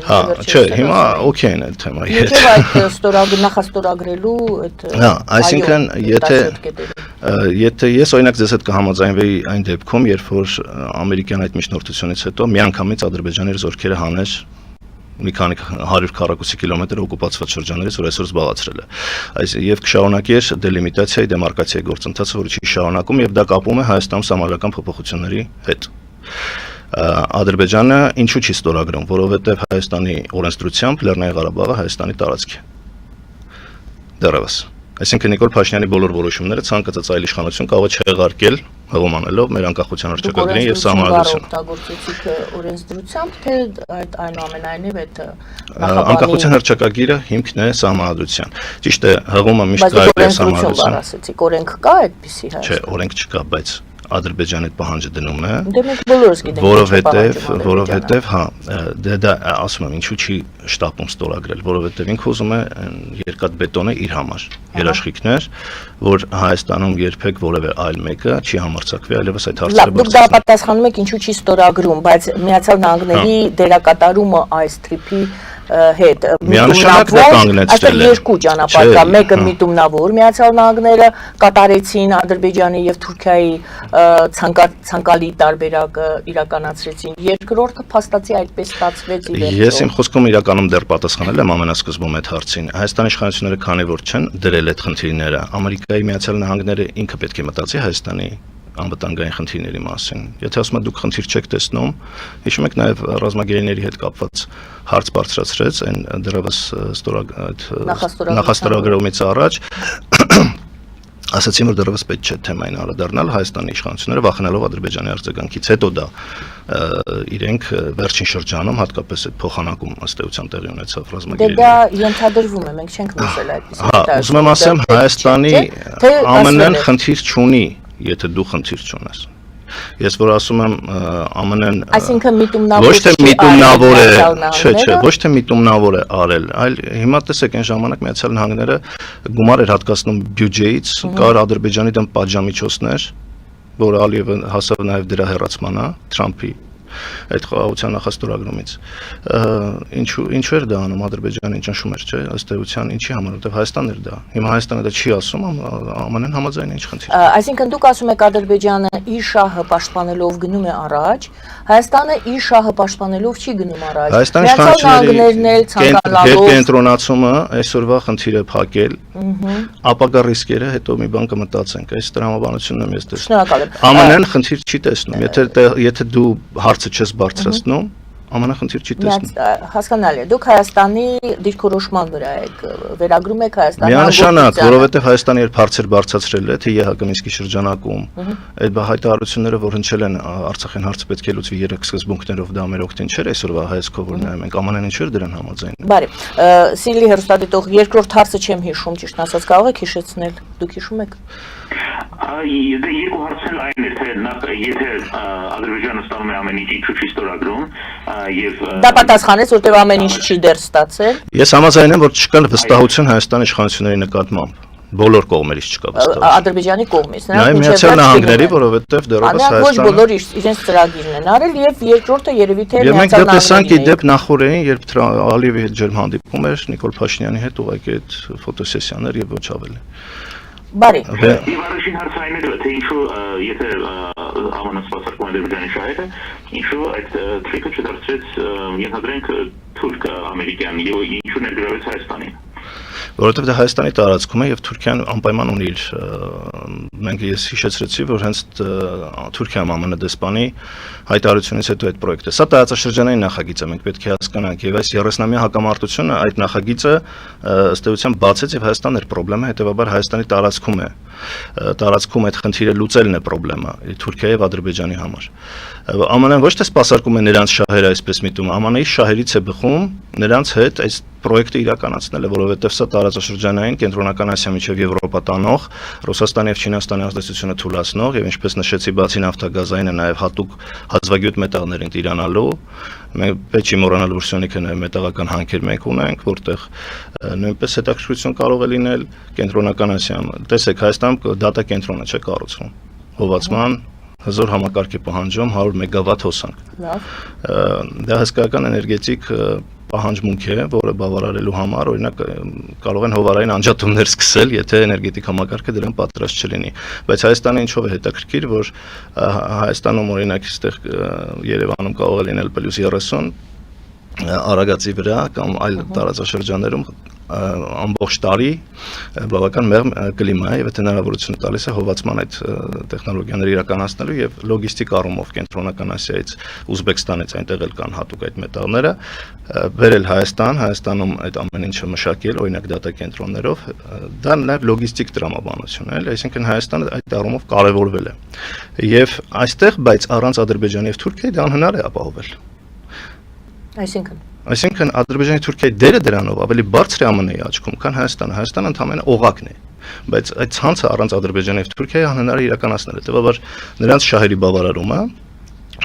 Հա, չէ, հիմա օքեյ են այդ թեմայի հետ։ Ինչեւ այդ նախաստորագրելու այդ այսինքն եթե Եթե ես օրինակ ձեզ հետ կհամաձայնվեի այն դեպքում, երբ որ ամերիկյան այդ միջնորդությունից հետո միանգամից Ադրբեջանի զորքերը հաներ մի քանի 100 քառակուսի կիլոմետր օկուպացված շրջաններից, որ այսօր զբաղացրել է։ Այս եւ կշարունակեր դելիմիտացիայի, դեմարկացիայի գործընթացը, որը չի շարունակում եւ դա կապում է Հայաստանում սահմանադրական փոփոխությունների հետ։ Ադրբեջանը ինչու չի ստորագրում, որովհետեւ Հայաստանի օրենսդրությամբ Լեռնային Ղարաբաղը Հայաստանի տարածք է։ Դեռևս Այսինքն Նիկոլ Փաշինյանի բոլոր որոշումները ցանկացած այլ իշխանություն կարող է չեղարկել հողմանելով մեր անկախության հռչակագրին եւ սահմանադրությունը։ Օգտագործեցիք օրենսդրությամբ, թե այդ այնուամենայնիվ այդ անկախության հռչակագիրը հիմքն է սահմանադրության։ Ճիշտ է, հողումը միշտ կարելի է սահմանադրության։ Ասեցիք, օրենք կա այդպիսի հայ։ Չէ, օրենք չկա, բայց Ադրբեջանը այդ պահանջը դնում է, դե մենք բոլորս գիտենք, որովհետև, հա, դա ասում եմ, ինչու չի շտապում ստորագրել, որովհետև ինքը ուզում է երկաթ բետոնը իր համար, երաշխիքներ, որ Հայաստանում երբեք որևէ այլ մեկը չի համարձակվի այլևս այդ հարցերը բարձրացնել։ Դուք դա պատասխանում եք ինչու չի ստորագրում, բայց Միացյալ Նահանգների դերակատարումը այս թրիփի հետ միանշանակ դա կանգնեցրել է։ Երկու ճանապարհ կա, մեկը միտումնավոր Միացյալ Նահանգները կատարեցին Ադրբեջանի եւ Թուրքիայի ցանկալի տարբերակը իրականացրեցին, երկրորդը փաստացի այդպես ստացվեց ի վերջո։ Ես իմ խոսքում իրականում դեռ պատասխանել եմ ամենասկզբում այդ հարցին։ Հայաստանի իշխանությունները քանի որ չեն դրել այդ խնդիրները, Ամերիկայի Միացյալ Նահանգները ինքը պետք է մտածի Հայաստանի անվտանգային խնդիրների մասին։ Եթե ասում եք դուք խնդիր չեք տեսնում, հիշում եք նաև ռազմագերիների հետ կապված հարց բարձրացրեց այն դեռևս նախաստորագրումից առաջ ասացին որ դեռևս պետք չէ թեմային անդրադառնալ Հայաստանի իշխանությունները վախենալով Ադրբեջանի արձագանքից հետո դա իրենք վերջին շրջանում հատկապես այդ փոխանակում ըստ էության տեղի ունեցավ ռազմագերիների։ Դե դա ենթադրվում է, մենք չենք լսել այդպես։ Հա, ուզում եմ ասեմ Հայաստանի ԱՄՆ-ն խնդիր չունի, եթե դու խնդիր չունես։ Ես որ ասում եմ ԱՄՆ-ն այսինքն միտումնավոր ոչ թե միտումնավոր է, չէ, ոչ թե միտումնավոր է արել, այլ հիմա տեսեք այն ժամանակ Միացյալ Նահանգները գումար էր հատկացնում բյուջեից, կար Ադրբեջանի դեմ պատժամիջոցներ, որ Ալիևը հասավ նաև դրա հեռացմանը Թրամփի այդ խաղաղության նախաստորագրումից։ Ինչու էր դա անում Ադրբեջանը ճնշում էր, չէ, ըստ էության ինչի համար, որտեղ Հայաստանն էր դա։ Հիմա Հայաստանը դա չի ասում, ԱՄՆ-ն համաձայն է ինչ խնդիր։ Այսինքն դուք ասում եք Ադրբեջանը իր շահը պաշտպանելով գնում է առաջ, Հայաստանը իր շահը պաշտպանելով չի գնում առաջ։ Հայաստանի իշխանությունների կենտրոնացումը այսօրվա խնդիր է փակել, ապագա ռիսկերը հետո մի բան կմտածենք, այս տրամաբանությունն եմ ես տեսնում։ ԱՄՆ-ն խնդիր չի տեսնում, եթե դու հարցը չես բարձրացնում, ԱՄՆ-ն խնդիր չի տեսնում։ Հասկանալի է, դուք Հայաստանի դիրքորոշման վրա եք, վերագրում եք Հայաստանի միանշանակ, որովհետև Հայաստանը երբ հարցեր բարձրացրել է, թե ԵՀԿ Մինսկի շրջանակում, այդ հայտարարությունները, որ հնչել են Արցախին հարցը պետք է լուծվի 3 սկզբունքներով, դա մեր օգտին չէր այսօրվա հայացքով որ նայում ենք, ԱՄՆ-ն ինչու էր դրան համաձայն։ Բարի, Սիրելի հեռուստադիտող, երկրորդ հարցը չեմ հիշում, ճիշտ ասած, կարող եք հիշեցնել, դուք հիշում եք։ Երկու հարցն այն էր, թե եթե Ադրբեջանը ստանում է ամեն ինչ ինչու չի ստորագրում եւ դա պատասխանեց, որտեղ ամեն ինչ չի դեռ ստացել։ Ես համաձայն եմ, որ չկա վստահություն Հայաստանի իշխանությունների նկատմամբ։ Բոլոր կողմերից չկա վստահություն։ Ադրբեջանի կողմից, նրանք Միացյալ Նահանգների, որովհետև դեռևս Հայաստանը ոչ բոլոր իրենց ծրագիրն են արել եւ երկրորդը երևի թե Միացյալ Նահանգների։ Եվ մենք դա տեսանք ի դեպ նախորդին, երբ Ալիևի հետ ջերմ հանդիպում էր Նիկոլ Փաշինյանի հետ ուղղակի այդ ֆոտոսեսիաներ եւ ոչ ավելի։ Բարի։ Եվ առաջին հարցը այն էր, թե ինչու եթե ԱՄՆ-ն սպասարկում է Ադրբեջանի շահերը, ինչու այդ թրիքը չդարձրեց ենթադրենք թուրք ամերիկյան եւ ինչու ներգրավեց Հայաստանին։ Որովհետև դա Հայաստանի տարածքում է եւ Թուրքիան անպայման ունի իր մենք ես հիշեցրեցի որ հենց Թուրքիայում ԱՄՆ դեսպանի հայտարարությունից հետո այդ պրոյեկտը սա տարածաշրջանային նախագիծ է մենք պետք է հասկանանք եւ այս 30-ամյա հակամարտությունը այդ նախագիծը ըստ էության բացեց եւ Հայաստանն էր խնդրեմը հետեւաբար Հայաստանի տարածքում այդ խնդիրը լուծելն է խնդրեմը Թուրքիայի եւ Ադրբեջանի համար ԱՄՆ-ն ոչ թե սպասարկում է նրանց շահերը այսպես միտում ԱՄՆ-ի շահերից է բխում նրանց հետ այս պրոյեկտը իրականացնել է, որովհետև սա տարածաշրջանային կենտրոնական Ասիա միջև Եվրոպա տանող, Ռուսաստանի եւ Չինաստանի ազդեցությունը թույլատնող եւ ինչպես նշեցի, բացի նավթագազայինը նաեւ հատուկ հազվագյուտ մետաղներին տիրանալու, մենք պետք չի մոռանալ որ Սյունիքը նաեւ մետաղական հանքեր մենք ունենք, որտեղ նույնպես հետաքրքրություն կարող է լինել կենտրոնական Ասիայում։ Տեսեք, Հայաստանում դատա կենտրոնը չէ կառուցվում։ Հովացման հզոր համակարգ է պահանջում 100 մեգավատ հոսանք։ Լավ։ Դա հսկայական էներգետիկ պահանջմունք է, որը բավարարելու համար օրինակ կարող են հովարային անջատումներ սկսել, եթե էներգետիկ համակարգը դրան պատրաստ չլինի։ Բայց Հայաստանը ինչով է հետաքրքիր, որ Հայաստանում օրինակ այստեղ Երևանում կարող է լինել +30 Արագածի վրա կամ այլ տարածաշրջաններում ամբողջ տարի բավական մեղմ կլիմա է եւ այդ հնարավորությունը տալիս է հովացման այդ տեխնոլոգիաները իրականացնելու եւ լոգիստիկ առումով Կենտրոնական Ասիայից Ուզբեկստանից այնտեղ էլ կան հատուկ այդ մետաղները վերել Հայաստանում այդ ամեն ինչը մշակել օրինակ դատա կենտրոններով դա նաեւ լոգիստիկ տրամաբանություն է, այսինքն Հայաստանը այդ առումով կարևորվել է եւ այստեղ բայց առանց Ադրբեջանի եւ Թուրքիայի դա անհնար է ապահովել Այսինքն Ադրբեջանի Թուրքիայի դերը դրանով ավելի բարձր է ԱՄՆ-ի աչքում, քան Հայաստանը։ Հայաստանը ընդհանրապես օղակն է, բայց այդ ցանցը առանց Ադրբեջանի եւ Թուրքիայի անհնար է իրականացնել։ Հետևաբար նրանց շահերի բավարարումը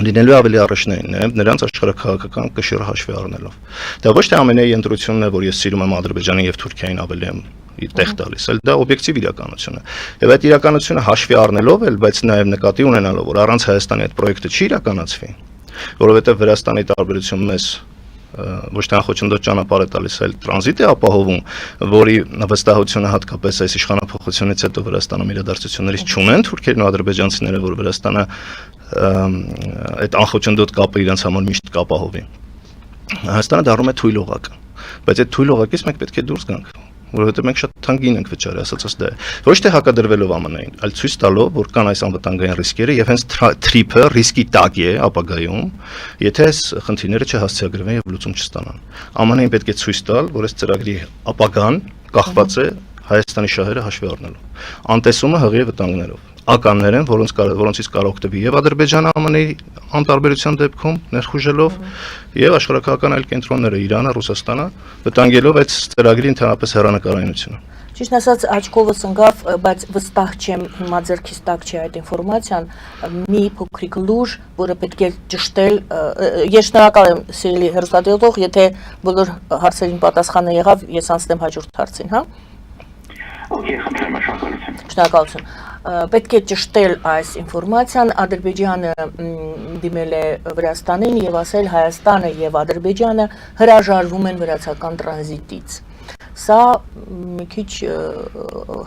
լինելու ավելի առաջնային է նրանց աշխարհաքաղաքական կշիռը հաշվի առնելով։ Դա ոչ թե ԱՄՆ-ի ընտրությունն է, որ ես սիրում եմ Ադրբեջանի եւ Թուրքիային ավելի եմ տեղ տալիս, այլ դա օբյեկտիվ իրականություն է։ Եվ այդ իրականությունը հաշվի առնելով էլ, բայց նաեւ նկատի ունենալով, որ առանց Հայաստանի այդ պրոյեկտը չի իրականացվի, որովհետեւ Վրաստանի տարբերություն մեզ ոչ թե անխոչնդոտ ճանապարհ է տալիս, այլ տրանզիտ է ապահովում, որի վստահությունը հատկապես այս իշխանափոխությունից հետո Վրաստանում իրադարձություններից չունեն թուրքերն ու ադրբեջանցիները, որ Վրաստանը այդ անխոչնդոտ կապը իրենց համար միշտ կապահովի։ Հայաստանը դառնում է թույլ օղակ, բայց այդ թույլ օղակից մենք պետք է դուրս գանք, որովհետեւ մենք շատ թանկին ենք վճարի, ասածս դա է։ Ոչ թե հակադրվելով ԱՄՆ-ին, այլ ցույց տալով, որ կան այս անվտանգային ռիսկերը եւ հենց թրիփը ռիսկի տակ է ապագայում, եթե այս խնդիրները չհասցեագրվեն եւ լուծում չստանան։ ԱՄՆ-ին պետք է ցույց տալ, որ այս ծրագրի ապագան կախված է Հայաստանի շահերը հաշվի առնելով։ Անտեսումը հղի վտանգներով։ Ականներ են, որոնցից կարող օգտվի եւ Ադրբեջանը ԱՄՆ-ի անտարբերության դեպքում ներխուժելով եւ աշխարհակական այլ կենտրոնները Իրանը, Ռուսաստանը վտանգելով այդ ծրագրի ընդհանրապես հեռանկարայնությունը։ Ճիշտ ասած աչքովս ընկավ, բայց վստահ չեմ, հիմա ձեռքից տակ չի այդ ինֆորմացիան, մի փոքրիկ լուր, որը պետք է ճշտել, ես շնորհակալ եմ սիրելի հեռուստադիտող, եթե բոլոր հարցերին պատասխանը եղավ, ես անցնեմ հաջորդ հարցին, հա։ Okay, խնդրեմ շնորհակալություն։ Շնորհակալություն։ Պետք է ճշտել այս ինֆորմացիան, Ադրբեջանը դիմել է Վրաստանին եւ ասել Հայաստանը եւ Ադրբեջանը հրաժարվում են վրացական տրանզիտից։ Սա մի քիչ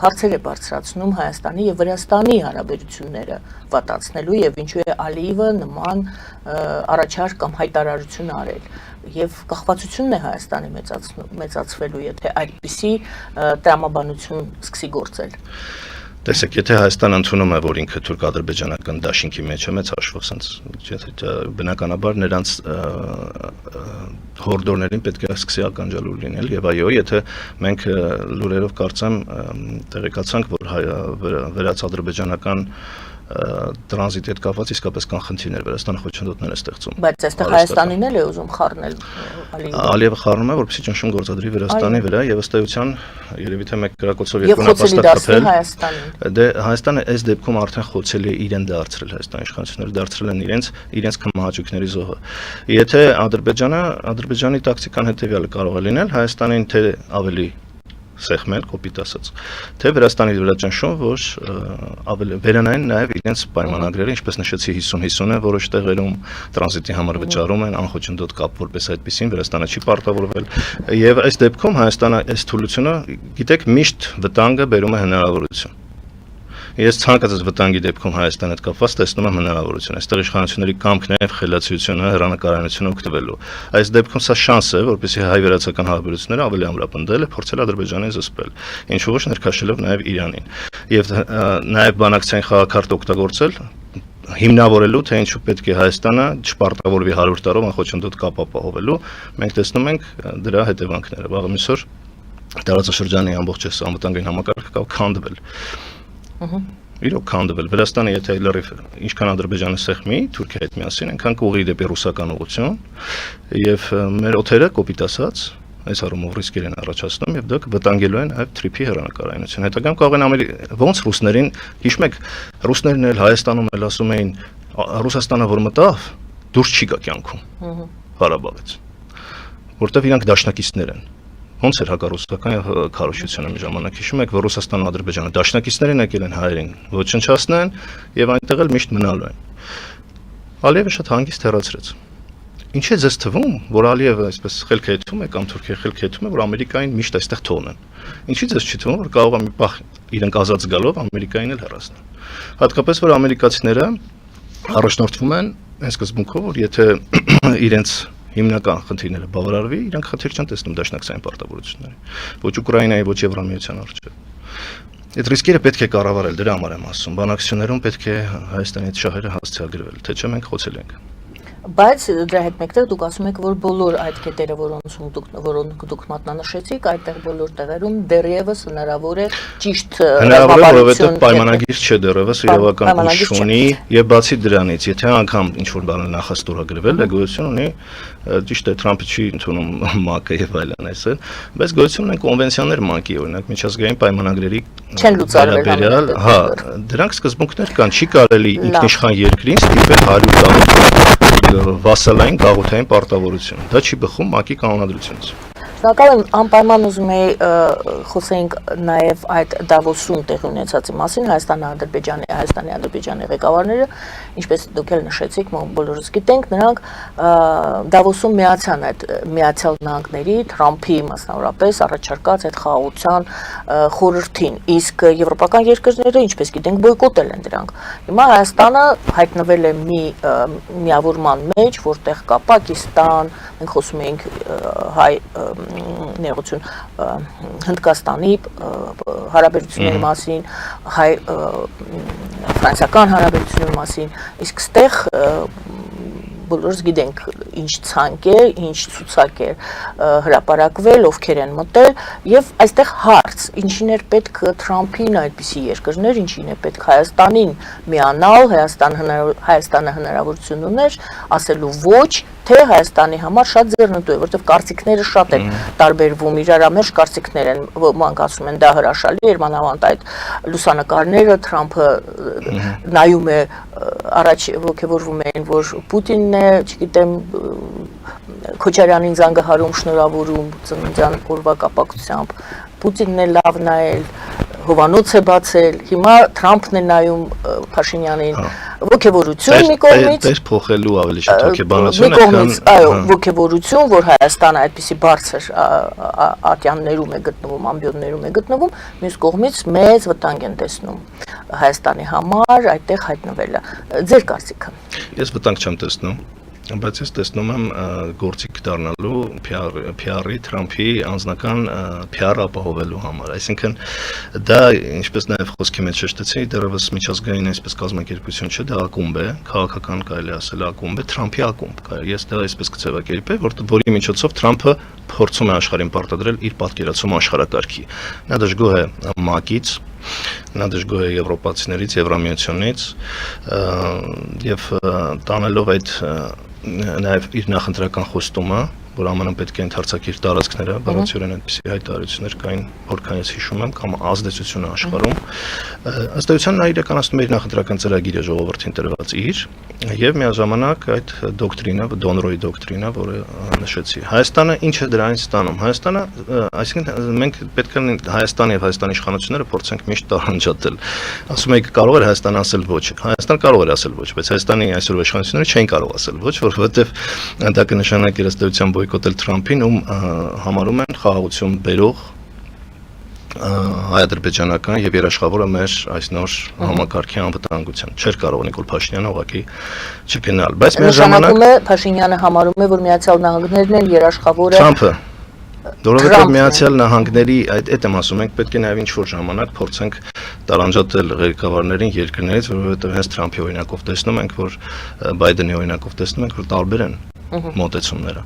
հարցեր է բարձրացնում Հայաստանի եւ Վրաստանի հարաբերությունները վատացնելու եւ ինչու է Ալիևը նման առաջարկ կամ հայտարարություն արել եւ կախվածությունն է Հայաստանի մեծացվելու, եթե այդպիսի տրամաբանություն սկսի գործել։ Տեսեք, եթե Հայաստանը ընդունում է, որ ինքը թուրք-ադրբեջանական դաշինքի մեջ է, մեծ հաշվով, բնականաբար նրանց հորդորներին պետք է սկսի ականջալուր լինել եւ այո, եթե մենք լուրերով կարծեմ տեղեկացանք, որ վրաց-ադրբեջանական տրանզիտի հետ կապված իսկապես կան խնդիրներ, Վրաստանը խոչընդոտներ է ստեղծում։ Բայց այստեղ Հայաստանին էլ է ուզում խառնել Ալիևը խառնում է, որպեսզի ճնշում գործադրի Վրաստանի վրա եւ ըստ էության երևի թե մեկ գրակոծով երկու նապաստակ խփել։ Դե Հայաստանը այս դեպքում արդեն խոցել է իրեն դարձրել, Հայաստանի իշխանությունները դարձրել են իրենց քմահաճույքների զոհը։ Եթե Ադրբեջանի տակտիկան հետեւյալը կարող է լինել, Հայաստանին թե ավելի սեղմել, կոպիտ ասած, թե Վրաստանի վրա ճնշում, որ ավելի վերանային նաև իրենց պայմանագրերը, ինչպես նշեցի 50-50 է, որոշ տեղերում տրանզիտի համար վճարում են, անխոչնդոտ կապ որպես այդպեսին, Վրաստանը չի պարտավորվել, եւ այս դեպքում Հայաստանը այս թուլությունը, գիտեք, միշտ վտանգը բերում է հնարավորություն։ Ես ցանկացած վտանգի դեպքում Հայաստանի հետ կապված տեսնում եմ հնարավորություն։ Այստեղ իշխանությունների կամքն է եւ խելացիությունը, հեռանկարայնությունը օգտվելու։ Այս դեպքում սա շանս է, որպեսզի հայ-վրացական հարաբերությունները ավելի ամրապնդել, փորձել Ադրբեջանին զսպել, ինչու ոչ ներքաշելով նաեւ Իրանին։ Եվ նաեւ բանակցային խաղակարդ օգտագործել հիմնավորելու, թե ինչու պետք է Հայաստանը չպարտավորվի 100 տարով անխոչնդոտ կապ ապահովելու, մենք տեսնում ենք դրա հետևանքները։ Վաղ միսօր տարածաշրջանի ամբողջ անվտանգային համակարգը կարող քանդվել։ Իրոք քանդվել Վրաստանը, եթե լրիվ ինչքան Ադրբեջանը սեղմի Թուրքիայի հետ միասին, այնքան կուղի դեպի ռուսական ուղղություն եւ մեր օթերը կոպիտ ասած այս առումով ռիսկեր են առաջացնում եւ դա վտանգելու են այլ թրիփի հեռանկարայնություն։ Հետագայում կարող են ավելի ոնց ռուսներին, հիշում եք, ռուսներն էլ Հայաստանում էլ ասում էին Ռուսաստանը որ մտավ դուրս չի գա կյանքում Ղարաբաղից, որտեվ իրանք դաշնակիցներ են։ ոնց էր հակառուսական քարոզությունը մի ժամանակ հիշում եք, որ Ռուսաստանն ու Ադրբեջանը դաշնակիցներին եկել են հայերին ոչնչացնեն եւ այնտեղ էլ միշտ մնալու են։ Ալիևը շատ հանգիստ հեռացրեց։ Ինչ է ձեզ թվում, որ Ալիևը այսպես խելքեթում է կամ Թուրքիա խելքեթում է, որ Ամերիկային միշտ այստեղ թողնեն։ Ինչի՞ ձեզ չի թվում, որ կարող է մի պահ իրենք ազատ զգալով Ամերիկային էլ հեռացնել։ Հատկապես որ ամերիկացիները առաջնորդվում են այն սկզբունքով, որ եթե իրենց հիմնական խնդիրները բավարարվի, իրանք խնդիր չեն տեսնում դաշնակցային պարտավորությունների։ Ոչ Ուկրաինայի, ոչ Եվրամիության առջև։ Այդ ռիսկերը պետք է կառավարել, դրա համար եմ ասում։ Բանակցություններում պետք է Հայաստանի այդ շահերը հասցեագրվել, թե չէ մենք խոցել ենք։ Բայց դրա հետ մեկտեղ դուք ասում եք, որ բոլոր այդ կետերը, որոնք դուք մատնանշեցիք, այդտեղ բոլոր տեղերում դեռևս հնարավոր է ճիշտ հնարավոր է, որովհետև պայմանագիր չէ դեռևս իրավական ուժ ունի, եւ բացի դրանից, եթե անգամ ինչ-որ բան նախաստորագրվել է, գոյություն ունի, ճիշտ է, Թրամփը չի ընդունում ՄԱԿ-ը եւ այլն այսօր, բայց գոյություն ունեն կոնվենցիաներ ՄԱԿ-ի, օրինակ միջազգային պայմանագրերի չեն լուծարվել, հա, դրանք սկզբունքներ կան, չի կարելի ինքնիշխան երկրին ստիպել 100 վասալային գաղութային պարտավորություն։ Դա չի բխում ՄԱԿ-ի կանոնադրությունից։ Շնորհակալ եմ, անպայման ուզում եի խոսենք նաև այդ Դավոսում տեղի ունեցածի մասին, Հայաստանի Ադրբեջանի ղեկավարները, ինչպես դուք էլ նշեցիք, բոլորս գիտենք, նրանք Դավոսում միացան այդ Միացյալ Նահանգների Թրամփի մասնավորապես առաջարկած այդ խաղաղության խորհրդին, իսկ եվրոպական երկրները, ինչպես գիտենք, բոյկոտել են դրանք։ Հիմա Հայաստանը հայտնվել է մի միավորման մեջ, որտեղ կա Պակիստան, մենք խոսում ենք հայ ներողություն Հնդկաստանի հարաբերությունների մասին, ֆրանսիական հարաբերությունների մասին, իսկ ստեղ բոլորս գիտենք ինչ ցանկ է, ինչ ցուցակ է հրապարակվել, ովքեր են մտել եւ այստեղ հարց, ինչին էր պետք Թրամփին այդպիսի երկրներ, ինչին է պետք Հայաստանին միանալ, Հայաստանը հնարավորություն ուներ ասելու ոչ, թե Հայաստանի համար շատ ձեռնտու է, որովհետև կարծիքները շատ են տարբերվում, իրարամերժ կարծիքներ են, ոմանք ասում են դա հրաշալի էր, մանավանդ այդ լուսանկարները Թրամփը նայում է առաջ ոգևորվում էին, որ Պուտինն է, չգիտեմ, Քոչարյանին զանգահարում, շնորհավորում ծննդյան օրվա կապակցությամբ, Պուտինն է լավ նայել, հովանոց է բացել, հիմա Թրամփն է նայում Փաշինյանին, ոգևորություն մի կողմից, դեր փոխելու ավելի շատ հոգեբանություն մի կողմից, այո, ոգևորություն, որ Հայաստանը այդպիսի բարձր ատյաններում է գտնվում, ամբիոններում է գտնվում, մյուս կողմից մեծ վտանգ են տեսնում Հայաստանի համար այդտեղ հայտնվելը։ Ձեր կարծիքը։ Ես վտանգ չեմ տեսնում, բայց ես տեսնում եմ գործիք դառնալու PR-ի Թրամփի անձնական PR ապահովելու համար, այսինքն դա ինչպես նաև խոսքի մեջ շեշտեցի, դեռևս միջազգային այսպես կազմակերպություն չէ, դա ակումբ է, քաղաքական կարելի ասել ակումբ է, Թրամփի ակումբ, ես դա այսպես կձևակերպեի, որի միջոցով Թրամփը փորձում է աշխարհին պարտադրել իր պատկերացում աշխարհակարգի։ Նա դժգոհ է ՄԱԿ-ից, նա դժգոհ է եվրոպացիներից, Եվրամիությունից եւ տանելով այդ նաև իր նախընտրական խոստումը, որ ԱՄՆ-ն պետք է ընդարձակի իր տարածքները, բառացիորեն այդպիսի հայտարարություններ կային, որքան ես հիշում եմ, կամ ազդեցությունը աշխարհում։ Ըստ էության նա իրականացնում է իր նախընտրական ծրագիրը ժողովրդին տրված եւ միաժամանակ այդ դոկտրինը, Դոնրոյի դոկտրինը, որը նշեցի։ Հայաստանը ինչ է դրանից ստանում։ Հայաստանը, այսինքն մենք պետք է Հայաստանը եւ Հայաստանի իշխանությունները փորձենք միշտ տարանջատել։ Ասում եք կարող է Հայաստանը ասել ոչ։ Հայաստանը կարող է ասել ոչ, բայց Հայաստանի այսօրվա իշխանությունները չեն կարող ասել ոչ, որովհետեւ դա կնշանակի ըստ էության բոյկոտել Թրամփին, ում համարում են խաղաղություն բերող հայ-ադրբեջանական եւ երաշխավորը մեր այս նոր համակարգի անվտանգության։ Չէր կարող Նիկոլ Փաշինյանը ուղղակի չգնալ, բայց մեր ժամանակ Փաշինյանը համարում է, որ Միացյալ Նահանգներն են երաշխավորը Թրամփը, որովհետեւ Միացյալ Նահանգների այդ եմ ասում, մենք պետք է նաեւ ինչ-որ ժամանակ փորձենք տարանջատել ղեկավարներին երկրներից, որովհետեւ հենց Թրամփի օրինակով տեսնում ենք, որ Բայդենի օրինակով տեսնում ենք, որ տարբեր են մոտեցումները։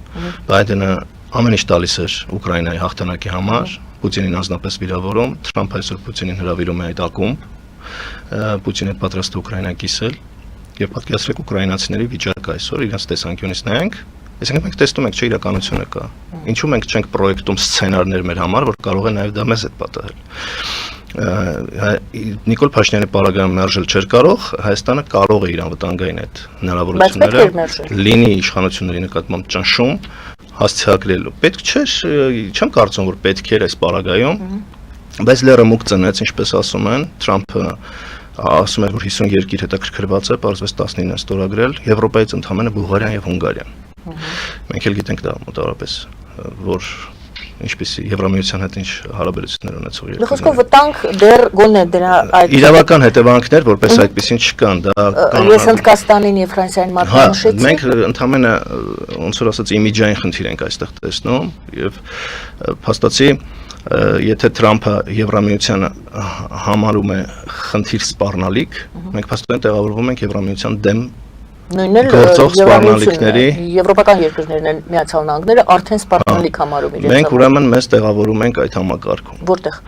Բայդենը ամեն ինչ տալիս էր Ուկրաինայի հաղթանակի համար, Պուտինին անձնապես վիրավորում, Թրամփը այսօր Պուտինին հրավիրում է այդ ակումբ, Պուտինը պատրաստ է Ուկրաինա կիսել, եւ պատկերացրեք ուկրաինացիների վիճակը այսօր իրենց տեսանկյունից նայենք, այսինքն մենք տեսնում ենք, չէ, իրականությունը կա։ Ինչու մենք չենք պրոյեկտում սցենարներ մեր համար, որ կարող է նաեւ դա մեզ հետ պատահել։ Նիկոլ Փաշինյանի պարագայում մերժել չէր կարող, Հայաստանը կարող է իր անվտանգային այդ հնարավորությունները լինի իշխանությունների նկատմամբ ճնշում, հասցեագրելու։ Պետք չէր, չեմ կարծում, որ պետք էր այս պարագայում, բայց լերը մուկ ծնեց, ինչպես ասում են, Թրամփը ասում էր, որ 50 երկիր հետաքրքրված է, պարզվեց 19-ն ստորագրել, Եվրոպայից ընդամենը Բուլղարիան եւ Հունգարիան։ Մենք էլ գիտենք դա մոտավորապես, որ ինչպեսի Եվրամիության հետ ինչ հարաբերություններ ունեցող երկրներ։ Խոսքով վտանգ դեռ գոնե դրա այդ իրավական հետևանքներ, որպես այդպեսին չկան, դա ես Հնդկաստանին եւ Ֆրանսիային մատնանշեցի։ Մենք ընդամենը ոնց որ ասած իմիջային խնդիր ենք այստեղ տեսնում եւ փաստացի եթե Թրամփը Եվրամիությանը համարում է խնդիր սպառնալիք, մենք փաստորեն տեղավորվում ենք Եվրամիության դեմ նույնն էլ եվրոպական երկրներն են Միացյալ Նահանգները արդեն սպառնալիք համարում իրենց։ Մենք ուրեմն մեզ տեղավորում ենք այդ համակարգում։ Որտեղ։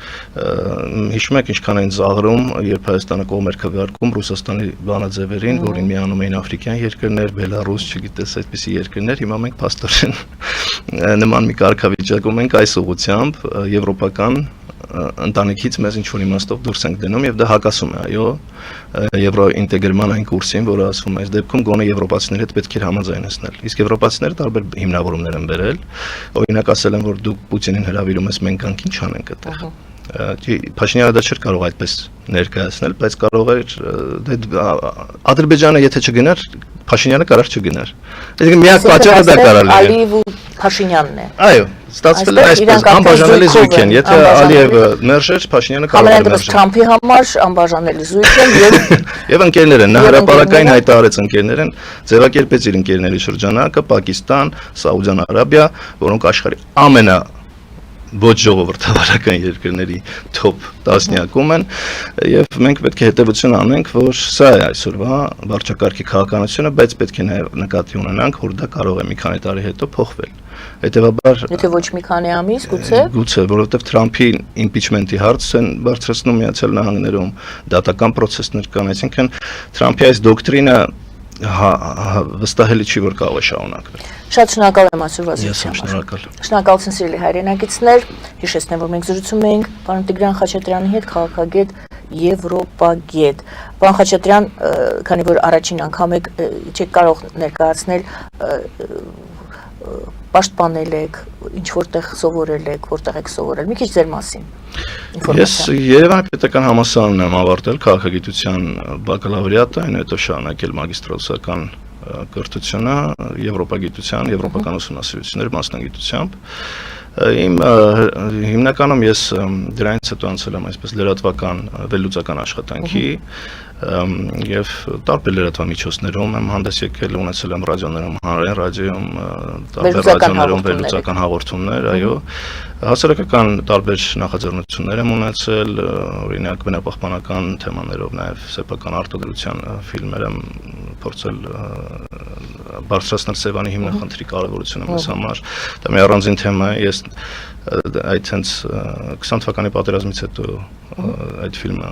Հիշում եք ինչքան են զաղրում, երբ Հայաստանը կողմ էր քվեարկում Ռուսաստանի բանաձևերին, որին միանում էին աֆրիկյան երկրներ, Բելարուս, չգիտես, այդպիսի երկրներ, հիմա մենք փաստորեն նման մի կարգավիճակում ենք այս ուղղությամբ եվրոպական ընտանիքից մեզ ինչ-որ իմաստով դուրս ենք դնում եւ դա հակասում է, այո, եվրոինտեգրման այն կուրսին, որը ասվում է, այս դեպքում գոնե եվրոպացիների հետ պետք է համաձայնեցնել։ Իսկ եվրոպացիները տարբեր հիմնավորումներ են բերել, օրինակ ասել են, որ դուք Պուտինին հրավիրում ես, մենք անք ինչ անենք այդտեղ։ Փաշինյանը դա չէր կարող այդպես ներկայացնել, բայց կարող էր Ադրբեջանը եթե չգնար, Փաշինյանը կարող չգնար։ Այսինքն միակ պատճառը դա կարող է։ Ալիև ու Փաշինյանն է։ Այո, ստացվել է այսպես անբաժանելի զույգ են, եթե Ալիևը մերժեր, Փաշինյանը կարող է մերժել։ Թրամփի համար անբաժանելի զույգ են եւ ընկերներ են, նա հրապարակային հայտարարեց ընկերներ են, ձևակերպեց իր ընկերների շրջանակը, Պակիստան, Սաուդյան Արաբիա, որոնք աշխարհի ամենա ոչ ժողովրդավարական երկրների top 10-ում են եւ մենք պետք է հետեւություն անենք, որ սա է այսօրվա վարչակարգի քաղաքականությունը, բայց պետք է նաեւ նկատի ունենանք, որ դա կարող է մի քանի տարի հետո փոխվել։ Հետևաբար եթե ոչ մի քանի ամիս, գուցե, որովհետեւ Թրամփի իմպիչմենտի հարցը են բարձրացնում Միացյալ Նահանգներում, դատական process-ներ կան, այսինքն Թրամփի այս դոկտրինը վստահելի չի, որ կարող է շարունակվել։ Շատ շնորհակալ եմ այսօրվա զրույցի համար։ Շնորհակալություն սիրելի հայրենակիցներ, հիշեցնեմ, որ մենք զրուցում էինք պարոն Տիգրան Խաչատրյանի հետ, քաղաքագետ, եվրոպագետ։ Պարոն Խաչատրյան, քանի որ առաջին անգամ եք չեք կարող ներկայացնել, պաշտպանել եք, ինչ որտեղ սովորել եք, որտեղ եք սովորել, մի քիչ ձեր մասին։ Ես Երևանի պետական համալսարանն եմ ավարտել քաղաքագիտության բակալավրիատը, այն հետո շարունակել մագիստրոսական կրթությունը եվրոպագիտության, եվրոպական ուսումնասիրությունների մասնագիտությամբ։ Իմ հիմնականում ես դրանից հետո անցել եմ այսպես լրատվական վերլուծական աշխատանքի եւ տարբեր լրատվամիջոցներում եմ հանդես եկել, ունեցել եմ ռադիոներում, հանրային ռադիոյում, տարբեր ռադիոներում վերլուծական հաղորդումներ, այո, հասարակական տարբեր նախաձեռնություններ եմ ունեցել, օրինակ բնապահպանական թեմաներով, նաեւ սեփական արտադրության ֆիլմեր եմ փորձել բարձրացնել Սևանի հիմնախնդրի կարևորությունը մեզ համար։ Դա մի առանձին թեմա է, ես այդ հենց 20 թվականի պատերազմից հետո այդ ֆիլմը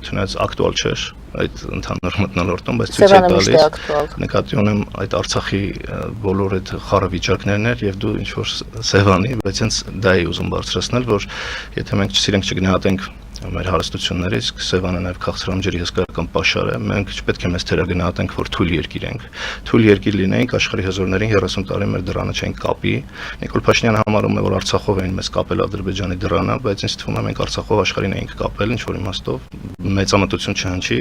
չնայած ակտուալ չէր այդ ընդհանուր մթնոլորտում, բայց ցույց է տալիս նկատի ունեմ այդ Արցախի բոլոր այդ խառը վիճակներն էր եւ դու ինչ որ Սևանի, բայց հենց դա էի ուզում բարձրացնել, որ եթե մենք չսիրենք չգնահատենք մեր հարստությունները, իսկ Սևանը նաև քաղցրամ ջրի հսկայական պաշար է, մենք չպետք է մեզ թերագնահատենք, որ թույլ երկիր ենք։ Թույլ երկիր լինենք, աշխարհի հզորներին 30 տարի մեր դռանը չենք կապի։ Նիկոլ Փաշինյանը համարում է, որ Արցախով էին մեզ կապել Ադրբեջանի դռանը, բայց ինձ թվում է մենք Արցախով աշխարհին էինք կապել, ինչ որ իմաստով մեծամտություն չհնչի,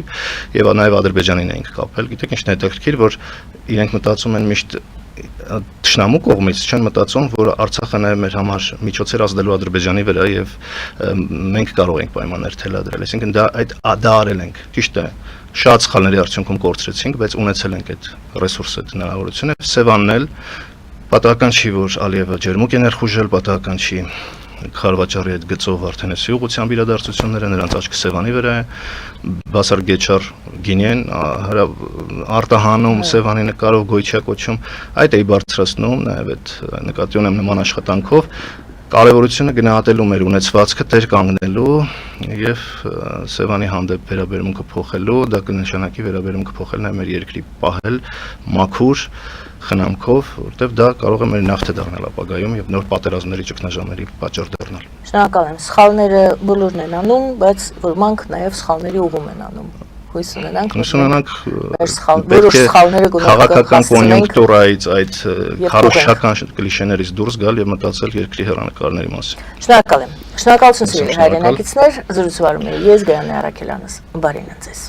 եւ նաև Ադրբեջանին էինք կապել։ Գիտեք ինչն է հետաքրքիր, որ իրենք մտածում են միշտ Տշնամու կողմից չեն մտածում, որ Արցախը նաև մեր համար միջոցեր ազդելու Ադրբեջանի վրա եւ մենք կարող ենք պայմաններ թելադրել, այսինքն դա արել ենք, ճիշտ է, շատ սխալների արդյունքում կորցրեցինք, բայց ունեցել ենք այդ ռեսուրսը, այդ հնարավորությունը, Սևանն էլ պատահական չի, որ Ալիևը ջերմուկ է ներխուժել, պատահական չի Խարվաճարի այդ գծով Վարդենեսի ուղղությամբ իրադարձությունները, նրանց աչքը Սևանի վրա է, Բասար Գեչար Գինեն արտահանում Սևանի նկարով գոյչա կոչում, այդ էի բարձրացնում, նաև այդ նկատի ունեմ նման աշխատանքով կարևորությունը գնահատելու մեր ունեցվածքը տեր կանգնելու եւ Սևանի հանդեպ վերաբերմունքը փոխելու, դա կնշանակի վերաբերմունքը փոխել նաև մեր երկրի պահել մաքուր խնամքով, որտեղ դա կարող է մեր նավթը դառնալ ապագայում եւ նոր պատերազմների ճգնաժամերի պատճառ դառնալ։ Շնորհակալ եմ։ Սխալները բոլորն են անում, բայց ոմանք նաև սխալների ուղում են անում։ հույս ունենանք, հույս ունենանք որոշ սխալները քաղաքական կոնյունկտուրայից այդ քարոզչական կլիշեներից դուրս գալ եւ մտածել երկրի հեռանկարների մասին։ Շնորհակալ եմ։ Շնորհակալություն սիրելի հայրենակիցներ, զրուցվարում եմ ես Գայանե Արաքելյանս։ Բարին ձեզ։